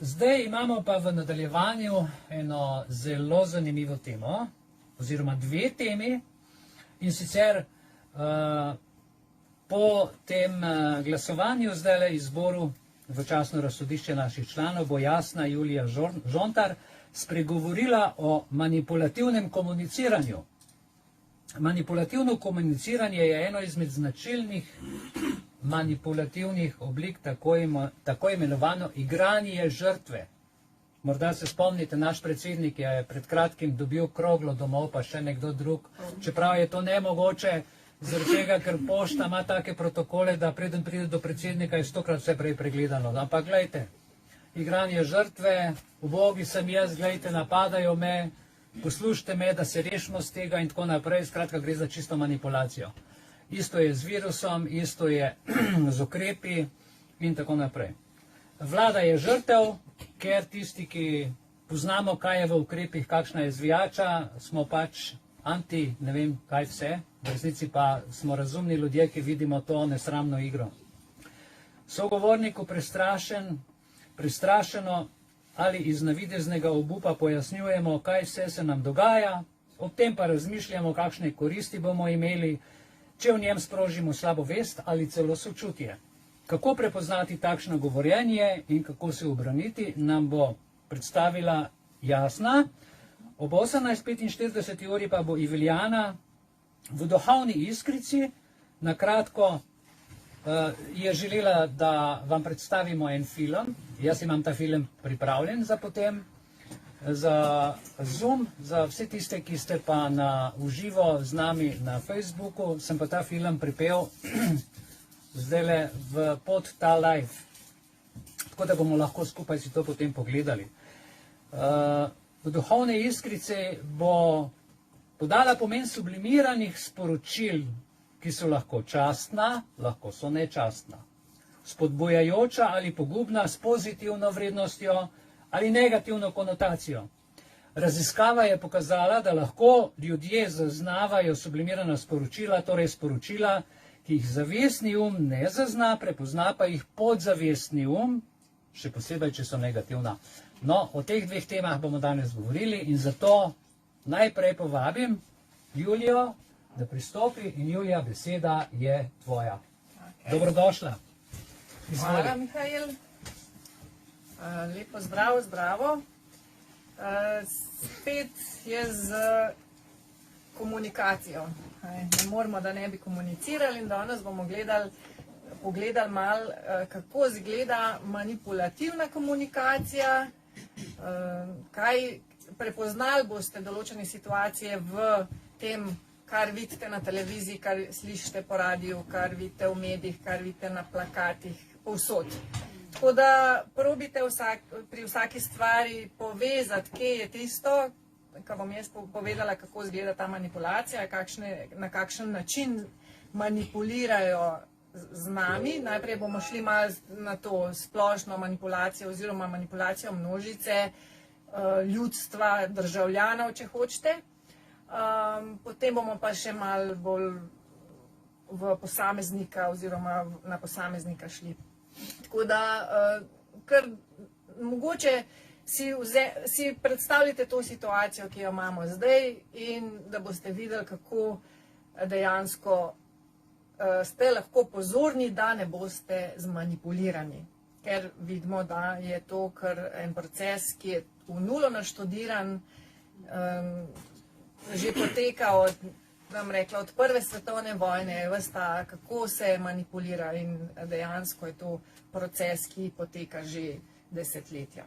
Zdaj imamo pa v nadaljevanju eno zelo zanimivo temo, oziroma dve temi, in sicer po tem glasovanju zdajle izboru v častno razsodišče naših članov bo Jasna Julija Žontar spregovorila o manipulativnem komuniciranju. Manipulativno komuniciranje je eno izmed značilnih manipulativnih oblik, tako imenovano igranje žrtve. Morda se spomnite, naš predsednik je pred kratkim dobil kroglo domov, pa še nekdo drug, čeprav je to nemogoče, zaradi tega, ker pošta ima take protokole, da preden pride do predsednika je 100-krat vse prej pregledano. Ampak gledajte, igranje žrtve, ubogi sem jaz, gledajte, napadajo me, poslušajte me, da se rešimo z tega in tako naprej, skratka gre za čisto manipulacijo. Isto je z virusom, isto je z ukrepi in tako naprej. Vlada je žrtev, ker tisti, ki poznamo, kaj je v ukrepih, kakšna je zvijača, smo pač anti, ne vem kaj vse, v resnici pa smo razumni ljudje, ki vidimo to nesramno igro. Sogovorniku prestrašeno ali iz navideznega obupa pojasnjujemo, kaj vse se nam dogaja, ob tem pa razmišljamo, kakšne koristi bomo imeli, če v njem sprožimo slabo vest ali celo sočutje. Kako prepoznati takšno govorjenje in kako se ubraniti, nam bo predstavila Jasna. Ob 18:45 uri pa bo Iviljana v duhovni iskrici. Na kratko je želela, da vam predstavimo en film. Jaz imam ta film pripravljen za potem, za Zoom, za vse tiste, ki ste pa na uživo z nami na Facebooku, sem pa ta film pripel zdajle pod ta live. Tako da bomo lahko skupaj si to potem pogledali. V duhovne iskrice bo podala pomen sublimiranih sporočil, ki so lahko častna, lahko so nečastna, spodbujajoča ali pogubna s pozitivno vrednostjo ali negativno konotacijo. Raziskava je pokazala, da lahko ljudje zaznavajo sublimirana sporočila, torej sporočila, ki jih zavestni ne zazna, prepozna pa jih podzavestni še posebej, če so negativna. No, o teh dveh temah bomo danes govorili in zato najprej povabim Julijo, da pristopi in Julija, beseda je tvoja. Okay. Dobrodošla. Hvala, Mihajl. Lepo zdravo, zdravo. Spet je z komunikacijo. Ne moramo, da ne bi komunicirali in danes bomo pogledali malo, kako izgleda manipulativna komunikacija, kaj prepoznali boste določene situacije v tem, kar vidite na televiziji, kar slišite po radiju, kar vidite v medijih, kar vidite na plakatih, povsod. Tako da probite pri vsaki stvari povezati, kje je tisto, kar bom jaz povedala, kako izgleda ta manipulacija, na kakšen način manipulirajo z nami. Najprej bomo šli malo na to splošno manipulacijo oziroma manipulacijo množice, ljudstva, državljanov, če hočete. Potem bomo pa še malo bolj v posameznika oziroma na posameznika šli. Tako da, kar mogoče si predstavljate to situacijo, ki jo imamo zdaj in da boste videli, kako dejansko ste lahko pozorni, da ne boste zmanipulirani. Ker vidimo, da je to kar en proces, ki je v nulo naštudiran, že poteka od prve svetovne vojne, vesta, kako se manipulira in dejansko je to proces, ki poteka že desetletja.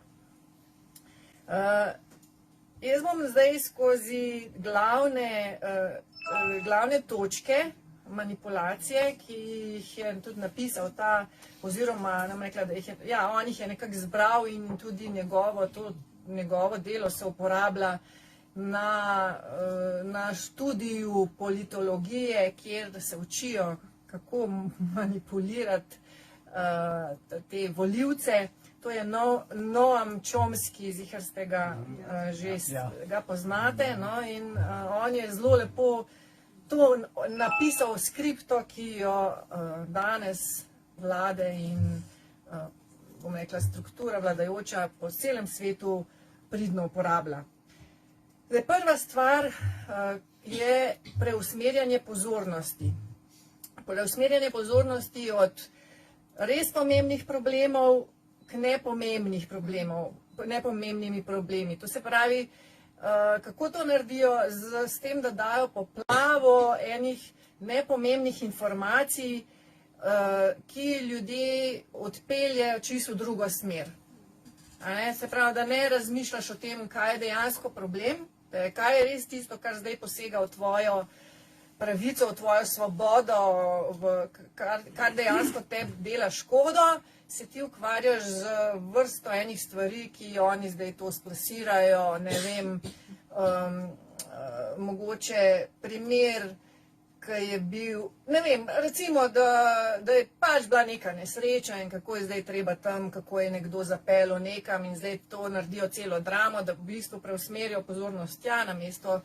Jaz bom zdaj skozi glavne točke manipulacije, ki jih je tudi napisal ta, oziroma nam rekla, da on jih je nekako zbral in tudi njegovo delo se uporablja na študiju politologije, kjer se učijo, kako manipulirati te volivce. To je Noam Chomsky, ziher ste ga že poznate, in on je zelo lepo to napisal skripto, ki jo danes vlade in bom rekla, struktura vladajoča po celem svetu pridno uporablja. Zdaj, prva stvar je preusmerjanje pozornosti. Preusmerjanje pozornosti od res pomembnih problemov k nepomembnih problemov, nepomembnimi problemi. To se pravi, kako to naredijo s tem, da dajo poplavo enih nepomembnih informacij, ki ljudje odpeljejo čisto v drugo smer. Se pravi, da ne razmišljaš o tem, kaj je dejansko problem, kaj je res tisto, kar zdaj posega v tvojo pravico, v tvojo svobodo, kar dejansko tebi dela škodo, se ti ukvarjaš z vrsto enih stvari, ki oni zdaj to splasirajo, ne vem, mogoče primer, ki je bil, ne vem, recimo, da je pač bila neka nesreča in kako je zdaj treba tam, kako je nekdo zapeljal nekam in zdaj to naredijo celo dramo, da v bistvu preusmerijo pozornost tja, namesto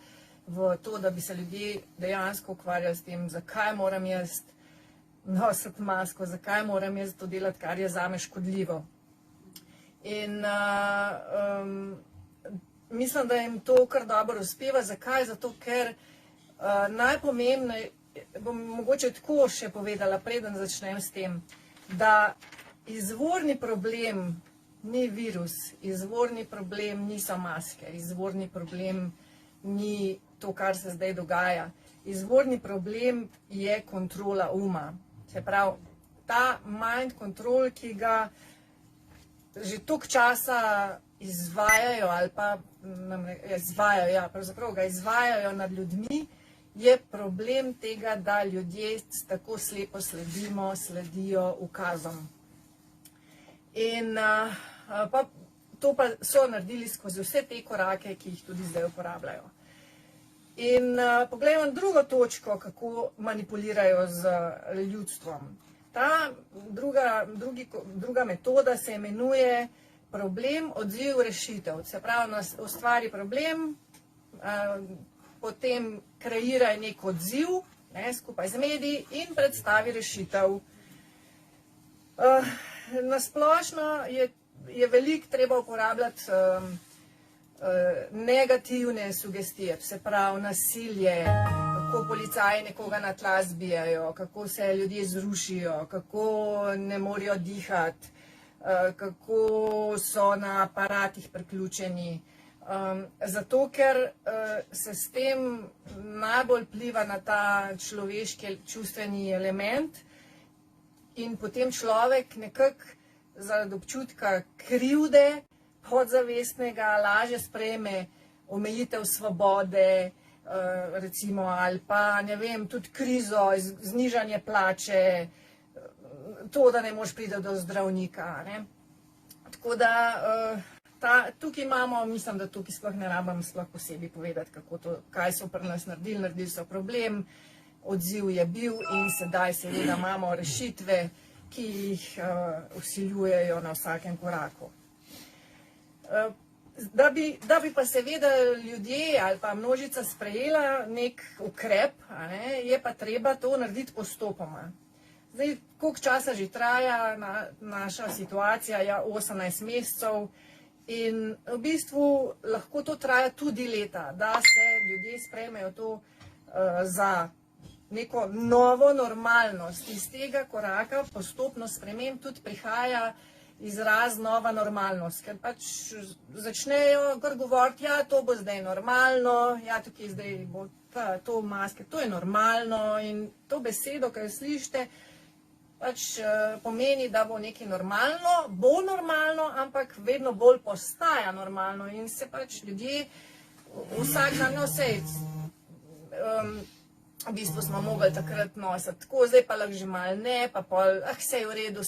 v to, da bi se ljudje dejansko ukvarjali s tem, zakaj moram jaz nositi masko, zakaj moram jaz to delati, kar je zame škodljivo. In mislim, da jim to kar dobro uspeva. Zakaj? Zato, ker najpomembnejše, bom mogoče tako še povedala, preden začnem s tem, da izvorni problem ni virus, izvorni problem niso maske, izvorni problem ni to, kar se zdaj dogaja. Izvorni problem je kontrola uma. Se pravi, ta mind control, ki ga že toliko časa izvajajo ali pa izvajajo, ja, pravzaprav ga izvajajo nad ljudmi, je problem tega, da ljudje tako slepo sledijo ukazom. In to pa so naredili skozi vse te korake, ki jih tudi zdaj uporabljajo. In poglejmo drugo točko, kako manipulirajo z ljudstvom. Ta druga metoda se imenuje problem, odziv, rešitev. Se pravi, ustvari problem, potem kreira nek odziv, skupaj z mediji in predstavi rešitev. Na splošno je veliko treba uporabljati negativne sugestije, se pravi nasilje, kako policaji nekoga na tla zbijajo, kako se ljudje zrušijo, kako ne morejo dihati, kako so na aparatih priključeni. Zato, ker se s tem najbolj vpliva na ta človeški čustveni element in potem človek nekako zaradi občutka krivde podzavestnega lažje sprejme omejitev svobode, recimo, ali pa, ne vem, tudi krizo, znižanje plače, to, da ne moreš priti do zdravnika. Tako da tukaj imamo, mislim, da tukaj sploh ne rabim sploh posebej povedati, kaj so pri nas naredili. Naredili so problem, odziv je bil in sedaj seveda imamo rešitve, ki jih vsiljujejo na vsakem koraku. Da bi pa seveda ljudje ali pa množica sprejela nek ukrep, je pa treba to narediti postopoma. Zdaj, koliko časa že traja naša situacija, ja, 18 mesecev, in v bistvu lahko to traja tudi leta, da se ljudje sprejmejo to za neko novo normalnost. Iz tega koraka postopno sprememb tudi prihaja izraz nova normalnost, ker pač začnejo kar govoriti, ja, to bo zdaj normalno, ja, tukaj zdaj bo to maske, to je normalno, in to besedo, ki jo slišite, pač pomeni, da bo nekaj normalno, bo normalno, ampak vedno bolj postaja normalno in se pač ljudje vsak dan nosejc. V bistvu smo mogli takrat nositi tako, zdaj pa lahko že malo ne, pa pol, vse je v redu,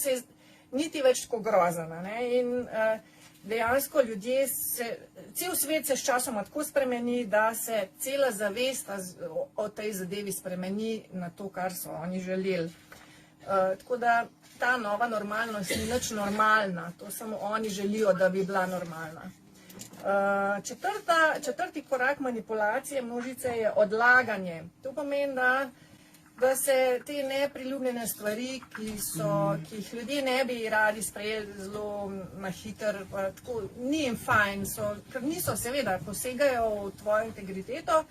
niti več tako grozno. In dejansko ljudje, cel svet se s časoma tako spremeni, da se cela zavest o tej zadevi spremeni na to, kar so oni želeli. Tako da ta nova normalnost ni nič normalna, to samo oni želijo, da bi bila normalna. Četrti korak manipulacije množice je odlaganje. To pomeni, da da se te nepriljubljene stvari, ki jih ljudje ne bi radi sprejeli zelo na hiter, tako, ni jim fajn, ker niso, seveda, posegajo v tvojo integriteto,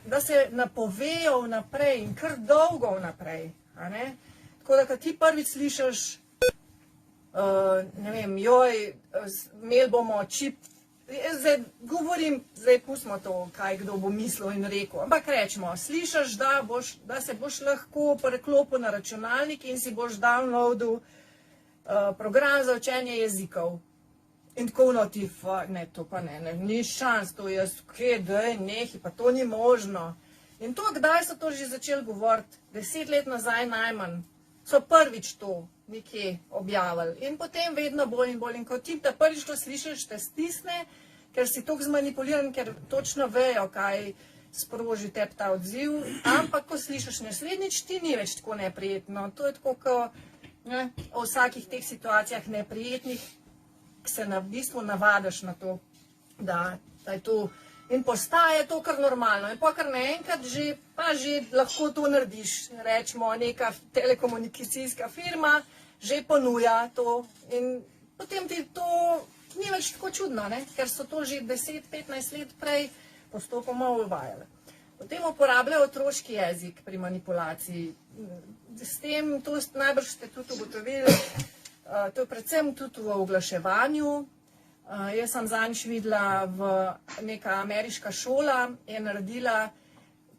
da se napovejo vnaprej in kar dolgo vnaprej. Tako da, kad ti prvič slišiš, ne vem, joj, imeli bomo čip, zdaj pustimo to, kaj kdo bo mislil in rekel, ampak rečemo, slišiš, da se boš lahko preklopil na računalnik in si boš downloadil program za učenje jezikov. In tako ti, ne, to pa ne, ni šans, to jaz, nehi, pa to ni možno. In to, kdaj so to že začeli govoriti, 10 let nazaj najmanj, so prvič to nekje objavili. In potem vedno bolj in bolj. In ko ti ta prvič to slišiš, te stisne, ker si toliko zmanipuliran, ker točno vejo, kaj sproži tebi ta odziv. Ampak ko slišiš naslednjič, ti ni več tako neprijetno. To je tako, ko o vsakih teh situacijah neprijetnih se v bistvu navadaš na to, da je to. In postaje to kar normalno. In pa kar naenkrat že lahko to narediš. Rečemo, neka telekomunikacijska firma že ponuja to. In potem ti to ni več tako čudno, ker so to že 10-15 let prej postopoma uvajali. Potem uporabljajo otroški jezik pri manipulaciji. S tem, to najbrž ste tudi ugotovili, to je predvsem tudi v oglaševanju. Jaz sem zadnjič videla, neka ameriška šola je naredila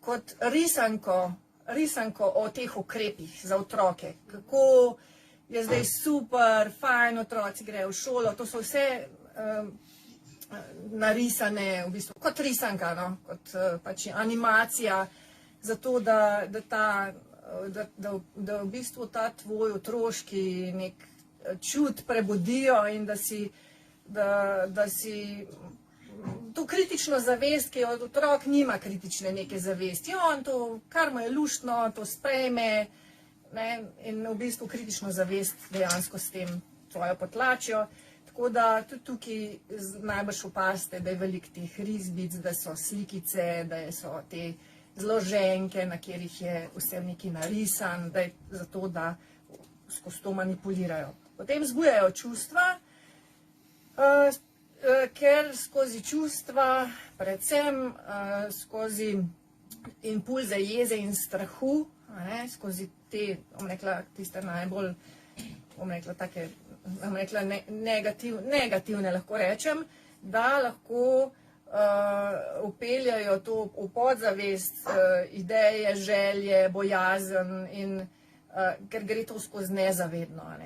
kot risanko o teh ukrepih za otroke. Kako je zdaj super, fajn, otroci grejo v šolo, to so vse narisane, v bistvu, kot risanka, kot pač animacija, zato da v bistvu ta tvoj otroški nek čut prebudijo in da si to kritično zavest, ki od otrok nima kritične neke zavesti. On to, kar mu je luštno, to sprejme in v bistvu kritično zavest dejansko s tem tvojo potlačijo. Tako da tudi tukaj najbrž opazite, da je veliko teh risbic, da so slikice, da so te zloženke, na katerih je vse nekaj narisan, da je zato, da skozi to manipulirajo. Potem zbujajo čustva, ker skozi čustva, predvsem skozi impulze jeze in strahu, skozi te, tiste najbolj, take, negativne, lahko rečem, da lahko vpeljajo to v podzavest, ideje, želje, bojazen, ker gre to skozi nezavedno.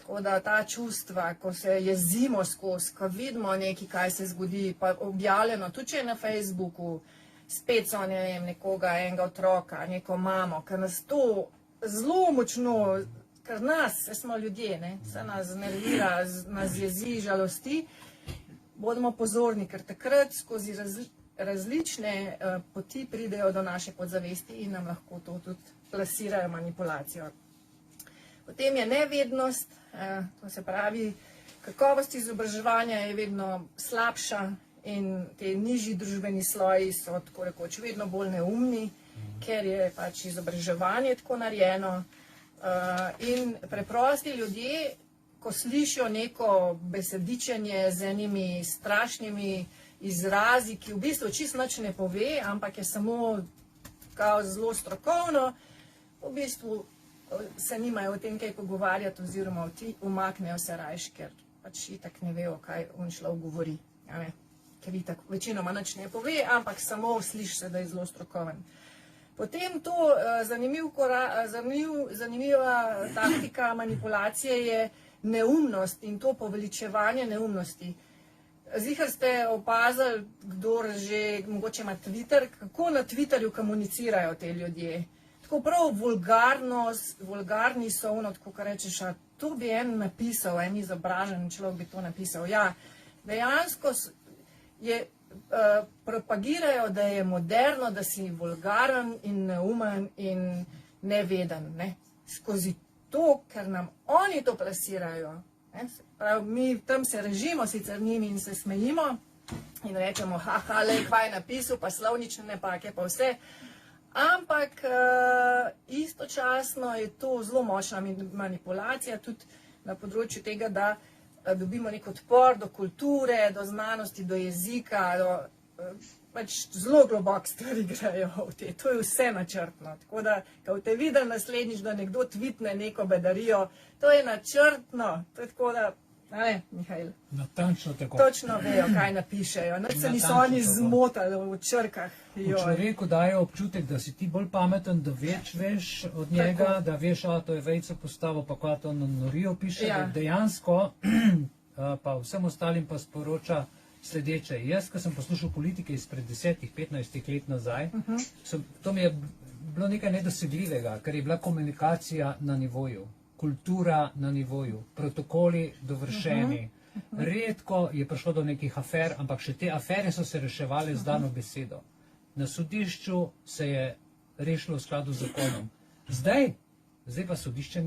Tako da ta čustva, ko se jezimo skozi, ko vidimo nekaj, kaj se zgodi, pa objavljeno, tudi če je na Facebooku, spet so, ne vem, nekoga, enega otroka, neko mamo, ker nas to zelo močno, ker nas, smo ljudje, se nas nervira, nas jezi, žalosti, bodimo pozorni, ker takrat skozi različne poti pridejo do naše podzavesti in nam lahko to tudi plasirajo manipulacijo. Potem je nevednost, to se pravi, kakovost izobraževanja je vedno slabša in te nižji družbeni sloji so tako rekoč vedno bolj neumni, ker je pač izobraževanje tako narejeno. In preprosti ljudje, ko slišijo neko besedičenje z enimi strašnimi izrazi, ki v bistvu čisto nič ne pove, ampak je samo zelo strokovno, v bistvu se nimajo o tem kaj pogovarjati oziroma umaknejo se rajš, ker pač itak ne vejo, kaj on človek govori. Ker itak večinoma nič ne pove, ampak samo sliši se, da je zelo strokoven. Potem to zanimiva taktika manipulacije je neumnost in to poveličevanje neumnosti. Ziher ste opazili, kdor že mogoče ima Twitter, kako na Twitterju komunicirajo te ljudje. Tako prav vulgarni so, tako kar rečeš, to bi en napisal, en izobražen človek bi to napisal. Ja, dejansko propagirajo, da je moderno, da si vulgaren in neumen in neveden. Skozi to, ker nam oni to plasirajo. Mi tam se režimo sicer njimi in se smejimo in rečemo, haha, lej, kvaj je napisal, pa slovnične napake, pa vse. ampak istočasno je to zelo močna manipulacija tudi na področju tega, da dobimo nek odpor do kulture, do znanosti, do jezika, pač zelo globok stvari grejo v te. To je vse načrtno. Tako da, ko te videl naslednjič, da nekdo tvitne neko bedarijo, to je načrtno. To je tako da, ne, Mihajl, Natančno tako. točno vejo, kaj napišejo. Nič se niso oni zmotali v črkah. Človeku daje občutek, da si ti bolj pameten, da več veš od njega, da veš, to je vejco postavil, pa kaj to na norijo piše, Ja. dejansko pa vsem ostalim pa sporoča sledeče. Jaz, ko sem poslušal politike izpred 10-15 let nazaj, to mi je bilo nekaj nedosegljivega, ker je bila komunikacija na nivoju, kultura na nivoju, protokoli dovršeni. Redko je prišlo do nekih afer, ampak še te afere so se reševale z dano besedo. Na sodišču se je rešilo v skladu z zakonom. Zdaj pa sodišče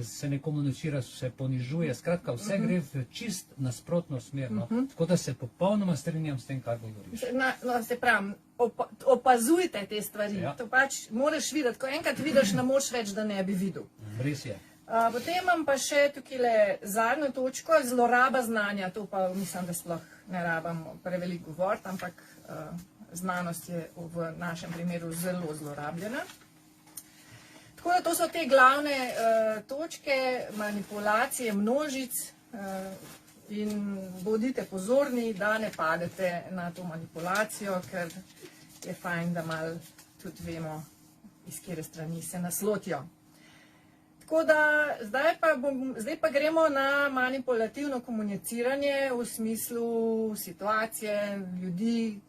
se ne komunicira, se ponižuje, skratka vse gre v čist nasprotno smer. Tako da se popolnoma strinjam s tem, kar govoriš. No, se pravim, opazujte te stvari. Ja. To pač moraš videti. Ko enkrat vidiš, ne moš več, da ne bi videl. Res je. Potem imam pa še tukaj zadnjo točko, zloraba znanja. To pa mislim, da sploh ne rabimo preveliko govoriti, ampak znanost je v našem primeru zelo zlorabljena. Tako da to so te glavne točke manipulacije množic in bodite pozorni, da ne padete na to manipulacijo, ker je fajn, da malo tudi vemo, iz kere strani se nas lotijo. Tako da zdaj pa gremo na manipulativno komuniciranje v smislu situacije, ljudi.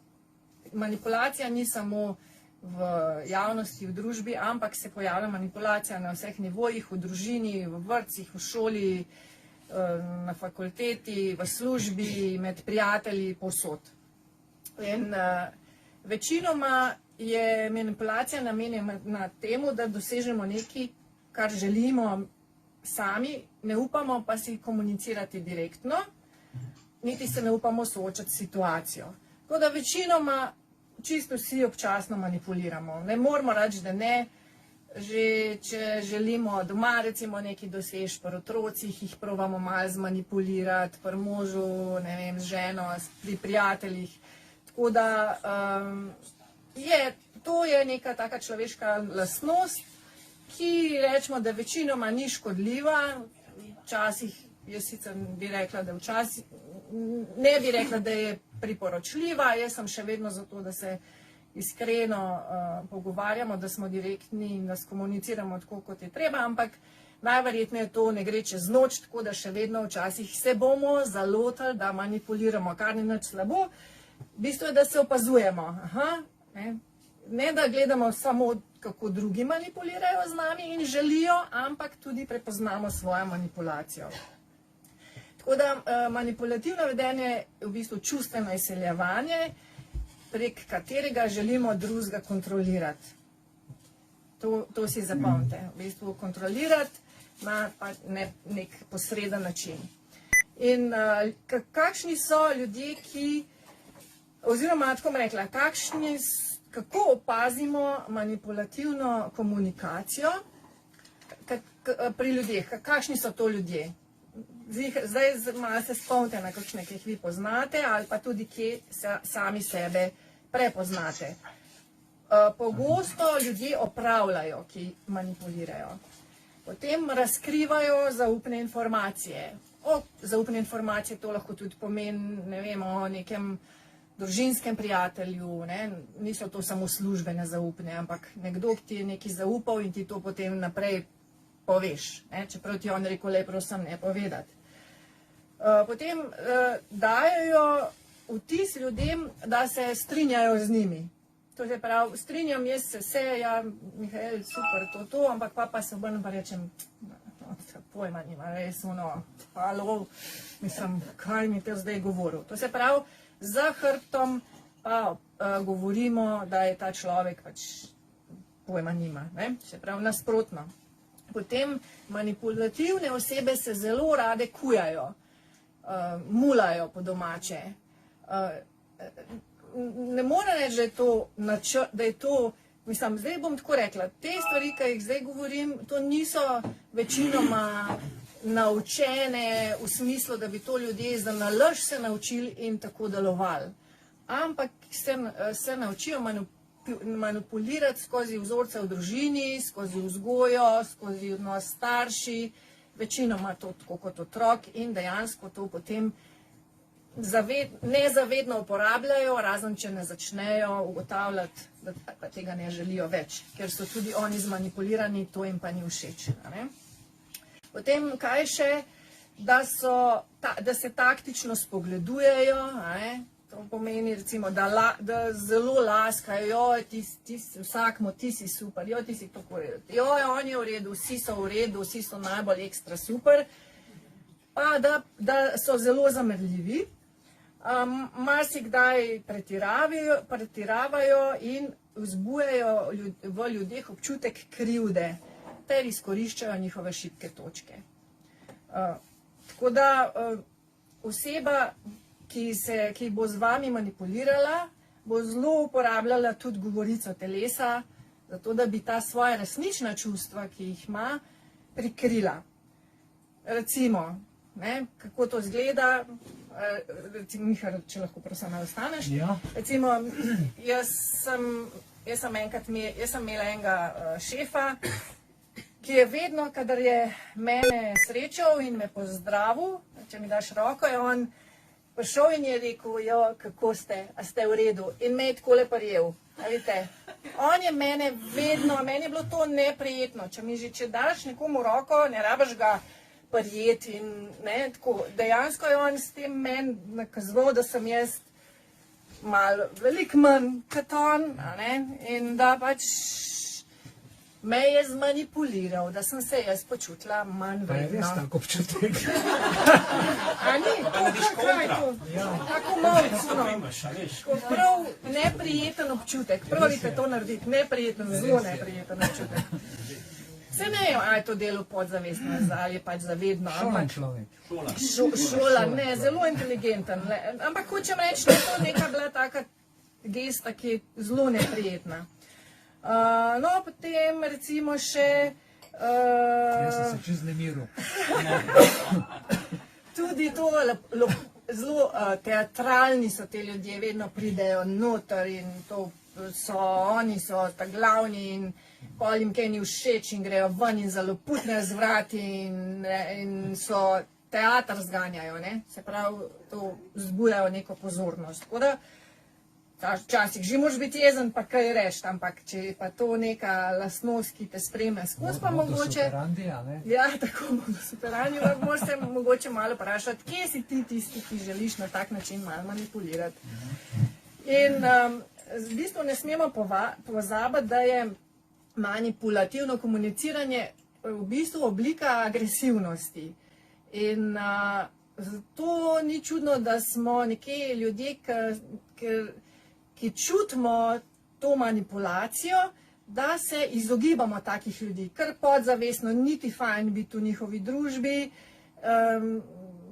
Manipulacija ni samo v javnosti, v družbi, ampak se pojavlja manipulacija na vseh nivojih, v družini, v vrtcih, v šoli, na fakulteti, v službi, med prijatelji, povsod. In večinoma je manipulacija namenjena temu, da dosežemo nekaj, kar želimo sami, ne upamo pa si komunicirati direktno, niti se ne upamo soočati s situacijo. Tako da večinoma čisto vsi občasno manipuliramo. Ne moramo reči, da ne, že če želimo doma recimo nekaj doseči, pri otrocih jih probamo malo zmanipulirati, pri možu, ne vem, z ženo, pri prijateljih. Tako da to je neka taka človeška lastnost, ki rečemo, da večinoma ni škodljiva, včasih, jaz sicer bi rekla, da včasih, ne bi rekla, da je priporočljiva, jaz sem še vedno za to, da se iskreno pogovarjamo, da smo direktni in da skomuniciramo tako, kot je treba, ampak najverjetneje to ne gre čez noč, tako da še vedno včasih se bomo zalotili, da manipuliramo, kar ni nič slabo. V bistvu je, da se opazujemo. Ne, da gledamo samo, kako drugi manipulirajo z nami in želijo, ampak tudi prepoznamo svojo manipulacijo. Tako da manipulativno vedenje je v bistvu čustveno izsiljevanje, prek katerega želimo drugega kontrolirati. To si zapomnite. V bistvu kontrolirati na nek posreden način. In kakšni so ljudje, oziroma tako bom rekla, kako opazimo manipulativno komunikacijo pri ljudeh, kakšni so to ljudje. Zdaj malo se spomnite na kakšne, ki jih vi poznate, ali pa tudi kje sami sebe prepoznate. Pogosto ljudje opravljajo, ki manipulirajo. Potem razkrivajo zaupne informacije. Zaupne informacije to lahko tudi pomeni, ne vem, o nekem družinskem prijatelju, niso to samo službene zaupne, ampak nekdo, ki ti je nekaj zaupal in ti to potem naprej poveš, čeprav ti on rekel, le prosim ne povedati. Potem dajo vtis ljudem, da se strinjajo z njimi. To se pravi, strinjam jaz se, ja, Mihajl, super, to, ampak pa se obrnem pa rečem, pojma nima, res ono, halo, mislim, kaj mi te zdaj govoril. To se pravi, za hrbtom pa govorimo, da je ta človek pač pojma nima, se pravi, nasprotno. Potem manipulativne osebe se zelo rade kujajo, mulajo po domače. Ne more reči, da je to Mislim, zdaj bom tako rekla, te stvari, ki jih zdaj govorim, to niso večinoma naučene v smislu, da bi to ljudje za nalaž se naučili in tako delovali. Ampak se naučijo manipulirati skozi vzorce v družini, skozi vzgojo, skozi odnos starši, večinoma to tako kot otrok in dejansko to potem nezavedno uporabljajo, razen če ne začnejo ugotavljati, da pa tega ne želijo več, ker so tudi oni zmanipulirani, to jim pa ni všeč. Ne? Potem kaj še, da se taktično spogledujejo, ne? To pomeni recimo, da zelo laskajo, vsakmo, ti si super, jo, ti si tako v redu, jo, on je v redu, vsi so v redu, vsi so najbolj ekstra super, pa da so zelo zamerljivi, marsikdaj pretiravajo in vzbujajo v ljudeh občutek krivde ter izkoriščajo njihove šibke točke. Tako da oseba, ki bo z vami manipulirala, bo zelo uporabljala tudi govorico telesa, zato da bi ta svoja resnična čustva, ki jih ima, prikrila. Recimo, kako to izgleda, Miha, če lahko prosim malo ostaneš. Recimo, jaz sem imela enega šefa, ki je vedno, kadar je mene srečal in me pozdravil, če mi daš roko, je on prišel in je rekel, jo, kako ste, a ste v redu, in me je takole prijel. On je mene vedno, meni je bilo to neprijetno, če daš nekomu roko, ne rabiš ga prijeti in ne, tako, dejansko je on s tem meni nakazoval, da sem jaz veliko manj kot on, in da pač me je zmanipuliral, da sem se jaz počutila manj vredno. Pa je res tako občutek. A ni? Kaj to? Tako malo, prav neprijeten občutek. Pravite to narediti, neprijeten, zelo neprijeten občutek. Se ne vem, ali je to delo podzavestno ali je pač zavedno. Šolan človek. Šolan, ne, zelo inteligenten. Ampak hočem reči, da je to neka bila taka gesta, ki je zelo neprijetna. No, potem recimo še... Jaz sem se čez nemiril. Tudi to, zelo teatralni so te ljudje, vedno pridejo noter in to so, oni so ta glavni in pol jim kaj ni všeč in grejo ven in zaloputne zvrati in so teater zganjajo, ne? Se pravi, to vzbujajo neko pozornost. Tako da, včasih že moraš biti jezen, pa kaj reči, ampak če je pa to neka lastnost, ki te spremlja skozi, pa mogoče... Ja, tako modus operandi, moraš se mogoče malo vprašati, kje si ti tisti, ki želiš na tak način malo manipulirati. In v bistvu ne smemo pozabiti, da je manipulativno komuniciranje v bistvu oblika agresivnosti. In zato ni čudno, da smo nekje ljudje, ki čutimo to manipulacijo, da se izogibamo takih ljudi, ker podzavestno niti fajn biti v njihovi družbi,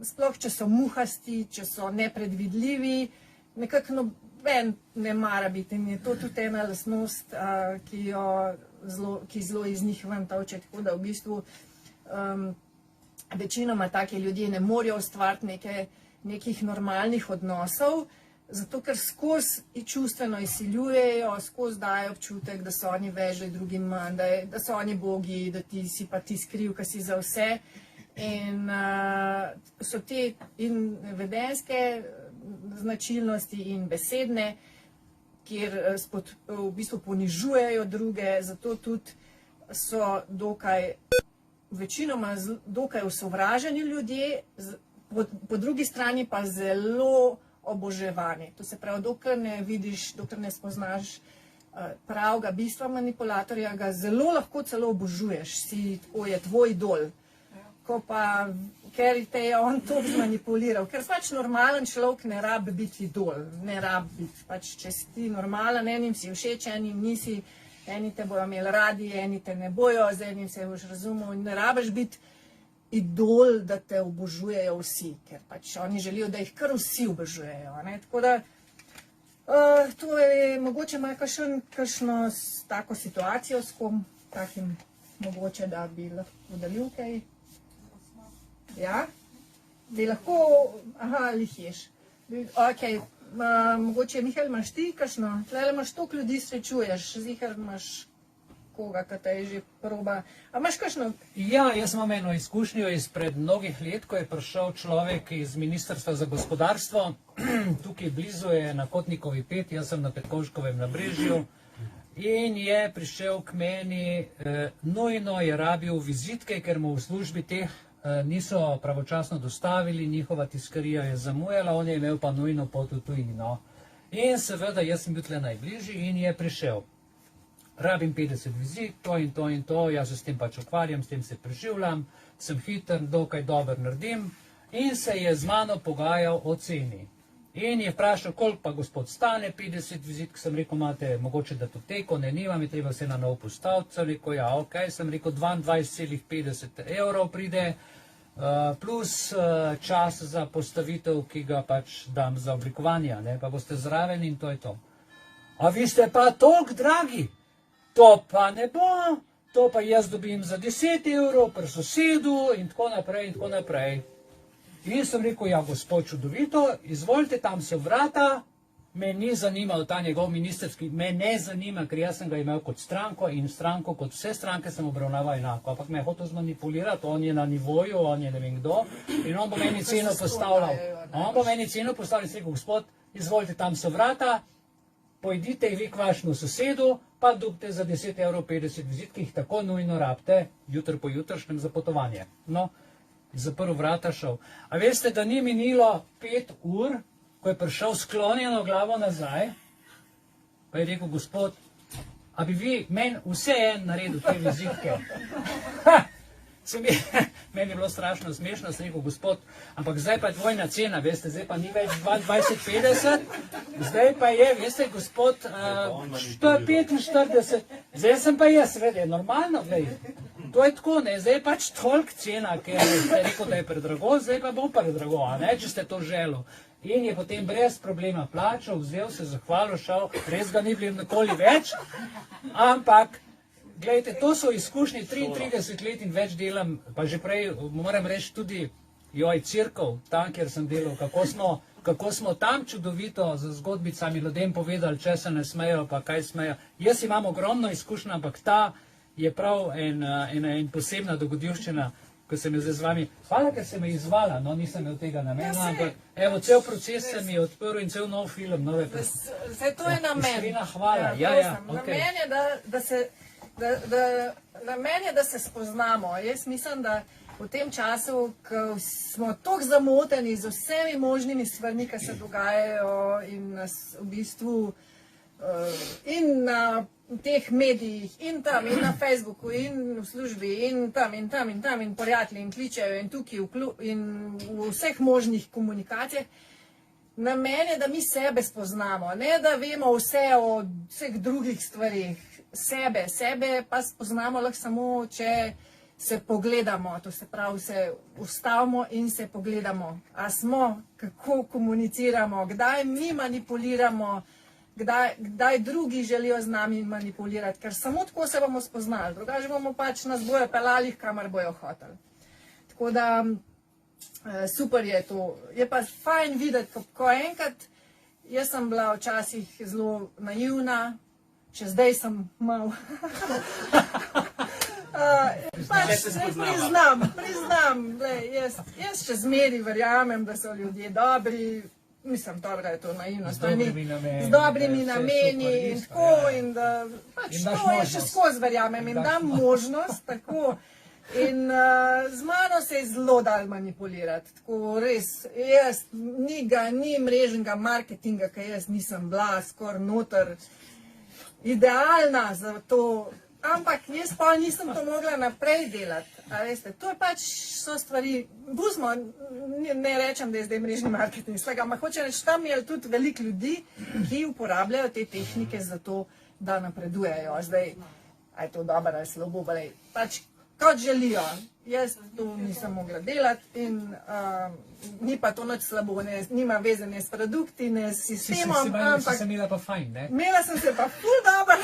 sploh če so muhasti, če so nepredvidljivi, nekako noben ne mara biti in je to tudi ena lastnost, ki zelo iz njih ven tolče, tako da v bistvu večinoma taki ljudje ne morejo ustvariti nekih normalnih odnosov, zato ker skozi čustveno izsiljujejo, skozi dajo občutek, da so oni vežli drugim manj, da so oni bogi, da ti si pa ti skriv, ki si za vse. In so te in vedenjske značilnosti in besedne, kjer v bistvu ponižujejo druge, zato tudi so večinoma dokaj osovraženi ljudje, po drugi strani pa zelo oboževani. To se pravi, dokler ne vidiš, dokler ne spoznaš pravega bistva manipulatorja, ga zelo lahko celo obožuješ, tako je tvoj idol. Ker te je on to zmanipuliral. Ker pač normalen človek ne rabi biti idol, ne rabi biti. Pač, če si ti normalen, enim si všeč, enim nisi, eni te bojo imeli radi, eni te ne bojo, z enim se boš razumel. Ne rabiš biti idol, da te obožujejo vsi, ker pač oni želijo, da jih kar vsi obožujejo. Tako da To je mogoče ima kakšno tako situacijo s kom, takim mogoče, da bi lahko udalil kaj. Ja? Bi lahko, lih ješ. Ok, mogoče, Mihael, imaš ti kakšno, tlele imaš toliko ljudi srečuješ, zihar imaš koga, ki te je že proba. A imaš kakšno? Ja, jaz imam eno izkušnjo izpred mnogih let, ko je prišel človek iz Ministrstva za gospodarstvo, tukaj blizu je na Kotnikovi 5, jaz sem na Petkovškovem nabrežju, in je prišel k meni, nujno je rabil vizitke, ker mu v službi teh niso pravočasno dostavili, njihova tiskarija je zamujala, on je imel pa nujno pot v tujino. In seveda, jaz sem bil tle najbližji in je prišel. Rabim 50 vizit, to in to in to, jaz se s tem pač ukvarjam, s tem se preživljam, sem hiter, dokaj dober naredim in se je z mano pogajal o ceni. In je vprašal, koliko pa gospod stane 50 vizit, ko sem rekel, imate mogoče datoteko, ne nimam, je treba se na nov postaviti, sem rekel, ja, ok, sem rekel, 22,50 evrov pride, plus čas za postavitev, ki ga pač dam za oblikovanje, ne, pa boste zraven in to je to. A vi ste pa toliko dragi, to pa ne bo, to pa jaz dobim za 10 evrov pri sosedu in tako naprej in tako naprej. In sem rekel, ja, gospod, čudovito, izvolite, tam so vrata, me ni zanimal ta njegov ministerski, me ne zanima, ker jaz sem ga imel kot stranko in stranko kot vse stranke sem obravnaval enako, ampak me je hotel zmanipulirati, on je na nivoju, on je ne vem kdo in on bo meni ceno postavljal. On bo meni ceno postavljal in sem rekel, gospod, izvolite, tam so vrata, pojdite vi k vašemu sosedu, pa dobite za 10,50 evrov vizit, ki jih tako nujno rabite, jutr po jutršnjem za potovanje. No, zaprl vrata, šel. A veste, da ni minilo 5 ur, ko je prišel sklonjeno glavo nazaj, pa je rekel, gospod, a bi vi meni vse en naredil te vizitke? Meni je bilo strašno smešno, sem rekel, gospod, ampak zdaj pa je dvojna cena, veste, zdaj pa ni več 22,50, zdaj pa je, veste, gospod, 45, zdaj sem pa jaz, vede, normalno, glej. To je tako, ne, zdaj je pač toliko cena, ker ste rekel, da je predrago, zdaj pa bo predrago, a ne, če ste to želel. In je potem brez problema plačal, vzel se, zahvalil, šel, res ga ni bilo nikoli več, ampak, gledajte, to so izkušnje, 33 let in več delam, pa že prej moram reči tudi, joj, cirkev, tam, kjer sem delal, kako smo tam čudovito z zgodbicami ljudem povedali, če se ne smejo, pa kaj smejo. Jaz imam ogromno izkušnja, ampak ta je prav ena posebna dogodivščina, ko sem jo zdaj z vami. Hvala, ker se me izvala, no, nisem imel tega namena, ampak evo, cel proces se mi je odprl in cel nov film, nove Vse to je namen. Iskrena hvala, ja, ok. Namen je, da se spoznamo. Jaz mislim, da v tem času, ko smo toliko zamoteni z vsemi možnimi stvarmi, ki se dogajajo in nas v bistvu in na teh medijih, in tam, in na Facebooku, in v službi, in tam, in tam, in tam, in prijatelji, in kličejo, in tukaj, in v vseh možnih komunikacijah. Namen je, da mi sebe spoznamo, ne da vemo vse o vseh drugih stvarih. Sebe pa spoznamo lahko samo, če se pogledamo, to se pravi, se ustavimo in se pogledamo. A smo, kako komuniciramo, kdaj mi manipuliramo, kdaj drugi želijo z nami manipulirati, ker samo tako se bomo spoznali, drugače bomo pač nas bojo pelali, kamor bojo hoteli. Tako da super je to. Je pa fajn videti, ko enkrat, jaz sem bila včasih zelo naivna, še zdaj sem malo. Priznam, jaz še zmeri verjamem, da so ljudje dobri, mislim, dobro je to naivnost, z dobrimi nameni in tako, in da pač to je še skozi verjamem in dam možnost, tako. In z mano se je zelo dal manipulirati, tako res, jaz ni mrežnega marketinga, ker jaz nisem bila skoraj noter idealna za to, ampak jaz pa nisem to mogla naprej delati, a veste, to je pač so stvari, buzmo, ne rečem, da je zdaj mrežni marketing, ampak hoče reči, tam je tudi veliko ljudi, ki uporabljajo te tehnike za to, da napredujejo, zdaj, a je to dobro ali slabo, pač kot želijo. jaz to nisem mogla delati in ni pa to nič slabo, nima veze ne s produkti, ne s sistemom, ampak... Si se imela pa fajn, ne? Imela sem se pa ful dobro.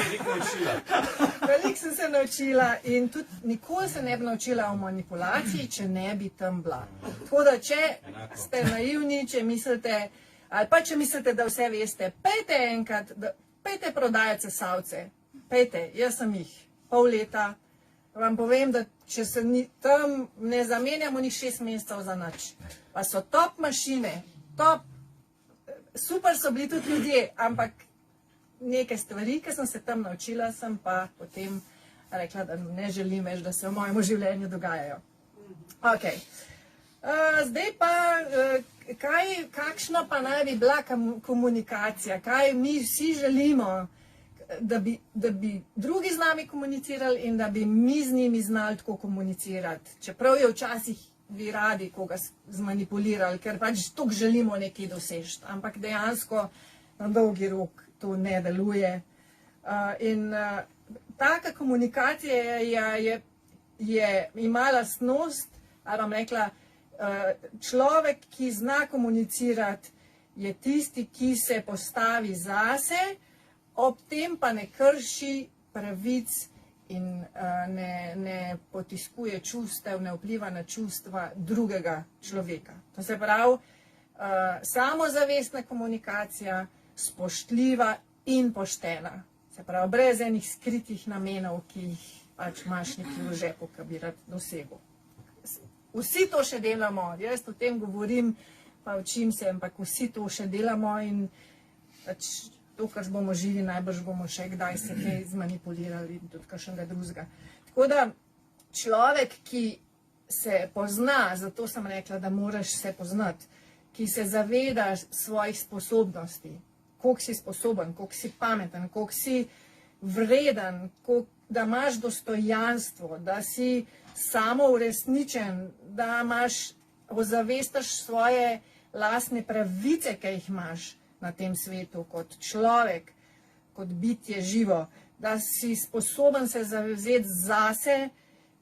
Veliko sem se naučila in tudi nikoli se ne bi naučila o manipulaciji, če ne bi tam bila. Tako da, če ste naivni, če mislite, ali pa če mislite, da vse veste, pejte enkrat, pejte prodajati sesavce, pejte, jaz sem jih pol leta, vam povem, da če se tam ne zamenjamo ni 6 mesecev za nič. Pa so top mašine, top, super so bili tudi ljudje, ampak neke stvari, ki sem se tam naučila, sem pa potem rekla, da ne želim več, da se v mojem življenju dogajajo. Ok. Zdaj pa, kakšna pa naj bi bila komunikacija, kaj mi vsi želimo, da bi drugi z nami komunicirali in da bi mi z njimi znali tako komunicirati. Čeprav je včasih bi radi koga zmanipulirali, ker pač toliko želimo nekaj doseči, ampak dejansko na dolgi rok to ne deluje. Taka komunikacija ima lastnost, ali bom rekla, človek, ki zna komunicirati, je tisti, ki se postavi zase, ob tem pa ne krši pravic in ne potiskuje čustev, ne vpliva na čustva drugega človeka. To se pravi, samozavestna komunikacija, spoštljiva in poštena. Se pravi, brez enih skritih namenov, ki jih pač imaš nekje v žepu, ki bi rad dosegel. Vsi to še delamo, jaz o tem govorim, pa učim se, ampak vsi to še delamo in pač to, kar bomo živi, najbrž bomo še kdaj se kaj zmanipulirali in tudi kakšnega drugega. Tako da človek, ki se pozna, zato sem rekla, da moraš se poznati, ki se zaveda svojih sposobnosti, koliko si sposoben, koliko si pameten, koliko si vreden, da imaš dostojanstvo, da si samouresničen, da ozavestaš svoje lastne pravice, ki jih imaš na tem svetu, kot človek, kot bitje živo, da si sposoben se zavzeti zase,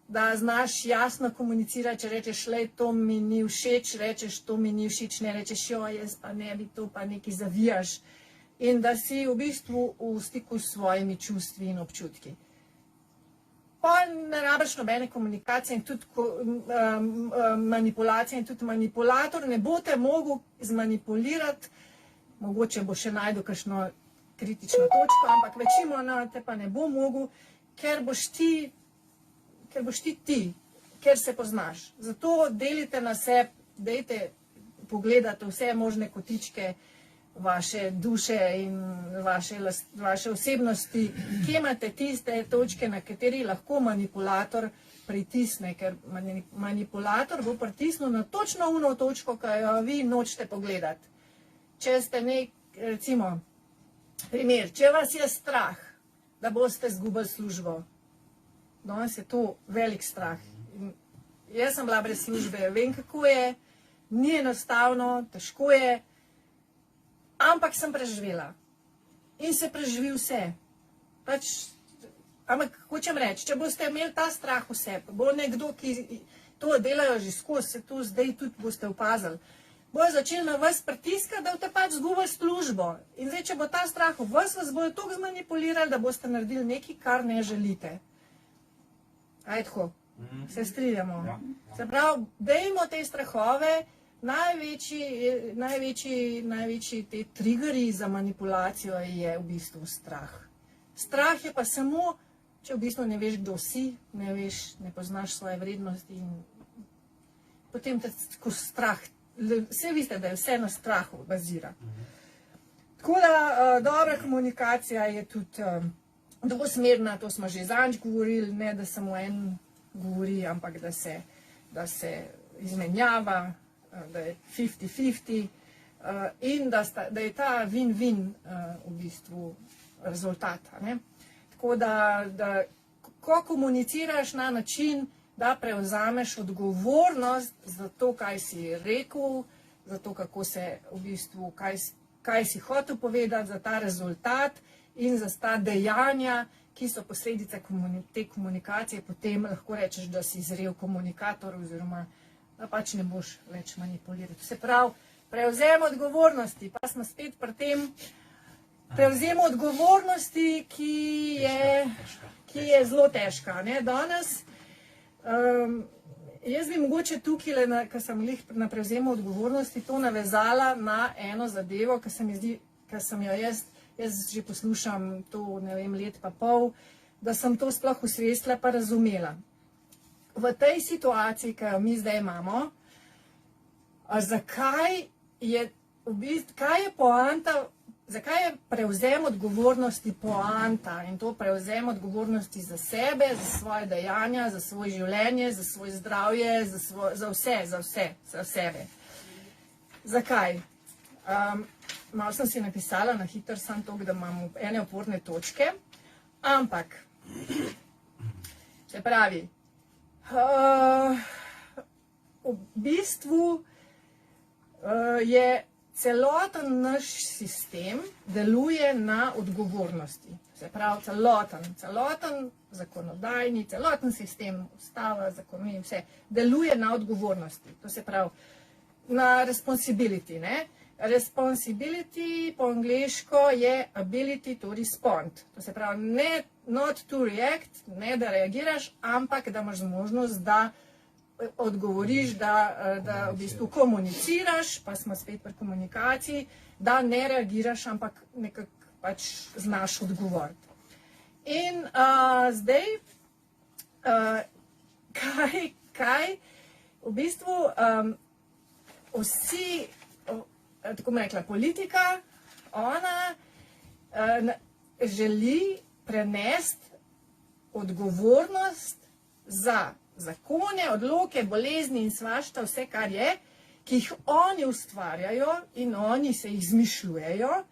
da znaš jasno komunicirati, če rečeš, lej, to mi ni všeč, rečeš, to mi ni všeč, ne rečeš, jo, jaz pa ne bi to, pa nekaj zavijaš. In da si v bistvu v stiku s svojimi čustvi in občutki. Pa ne rabiš nobene komunikacije in tudi manipulacije in tudi manipulator ne bo te mogel zmanipulirati. Mogoče bo še najdel kakšno kritično točko, ampak večino te pa ne bo mogel, ker boš ti, ker se poznaš. Zato delite na sebi, dejte pogledati vse možne kotičke vaše duše in vaše osebnosti, kje imate tiste točke, na kateri lahko manipulator pritisne, ker manipulator bo pritisnil na točno uno točko, ki jo vi nočete pogledati. Če ste recimo, primer, če vas je strah, da boste izgubili službo, danes je to velik strah. Jaz sem bila brez službe, vem kako je, ni enostavno, težko je, ampak sem preživela. In se preživi vse. Ampak hočem reči, če boste imeli ta strah v sebi, bo nekdo, ki to delajo že skozi, se to zdaj tudi boste opazili, bojo začeli na vas pritiskati, da boste pač izgubili službo. In zdaj, če bo ta strah v vas bojo toliko zmanipulirali, da boste naredili nekaj, kar ne želite. Ajdho, se strinjamo. Se pravi, dajmo te strahove, največji te triggerji za manipulacijo je v bistvu strah. Strah je pa samo, če v bistvu ne veš, kdo si, ne poznaš svoje vrednosti in potem te skozi strah. Vse veste, da je vse na strahu bazira. Tako da dobra komunikacija je tudi dvosmerna, to smo že zadnjič govorili, ne da samo en govori, ampak da se izmenjava, da je 50-50 in da je ta win-win v bistvu rezultat. Tako da ko komuniciraš na način, da prevzameš odgovornost za to, kaj si rekel, za to, kako se v bistvu, kaj si hotel povedati, za ta rezultat in za ta dejanja, ki so posledice te komunikacije, potem lahko rečeš, da si zrel komunikator oziroma da pač ne boš več manipulirati. Se pravi, prevzem odgovornosti, pa smo spet pri tem prevzemu odgovornosti, ki je zelo težka. Ne? Danes, jaz bi mogoče tukaj, ker sem na prevzemu odgovornosti, to navezala na eno zadevo, ki se mi zdi, ker sem jo jaz že poslušam to, ne vem, let pa pol, da sem to sploh osvestila pa razumela. V tej situaciji, ki jo mi zdaj imamo, zakaj je poanta, zakaj je prevzem odgovornosti poanta in to prevzem odgovornosti za sebe, za svoje dejanja, za svoje življenje, za svoje zdravje, za sebe. Zakaj? Malo sem si napisala na hitro, samo to, da imam ene oporne točke, ampak, se pravi, v bistvu je celoten naš sistem deluje na odgovornosti. Se pravi, celoten zakonodajni, celoten sistem, ustava, zakonodaja, vse, deluje na odgovornosti. To se pravi, na responsibility, ne? Responsibility po angleško je ability to respond. To se pravi, ne not to react, ne da reagiraš, ampak da imaš možnost, da odgovoriš, da v bistvu komuniciraš, pa smo spet pri komunikaciji, da ne reagiraš, ampak nekako pač znaš odgovoriti. In zdaj, kaj v bistvu vsi, tako bom rekla, politika, ona želi prenesti odgovornost za zakone, odloke, bolezni in svašta, vse kar je, ki jih oni ustvarjajo in oni se jih izmišljujejo,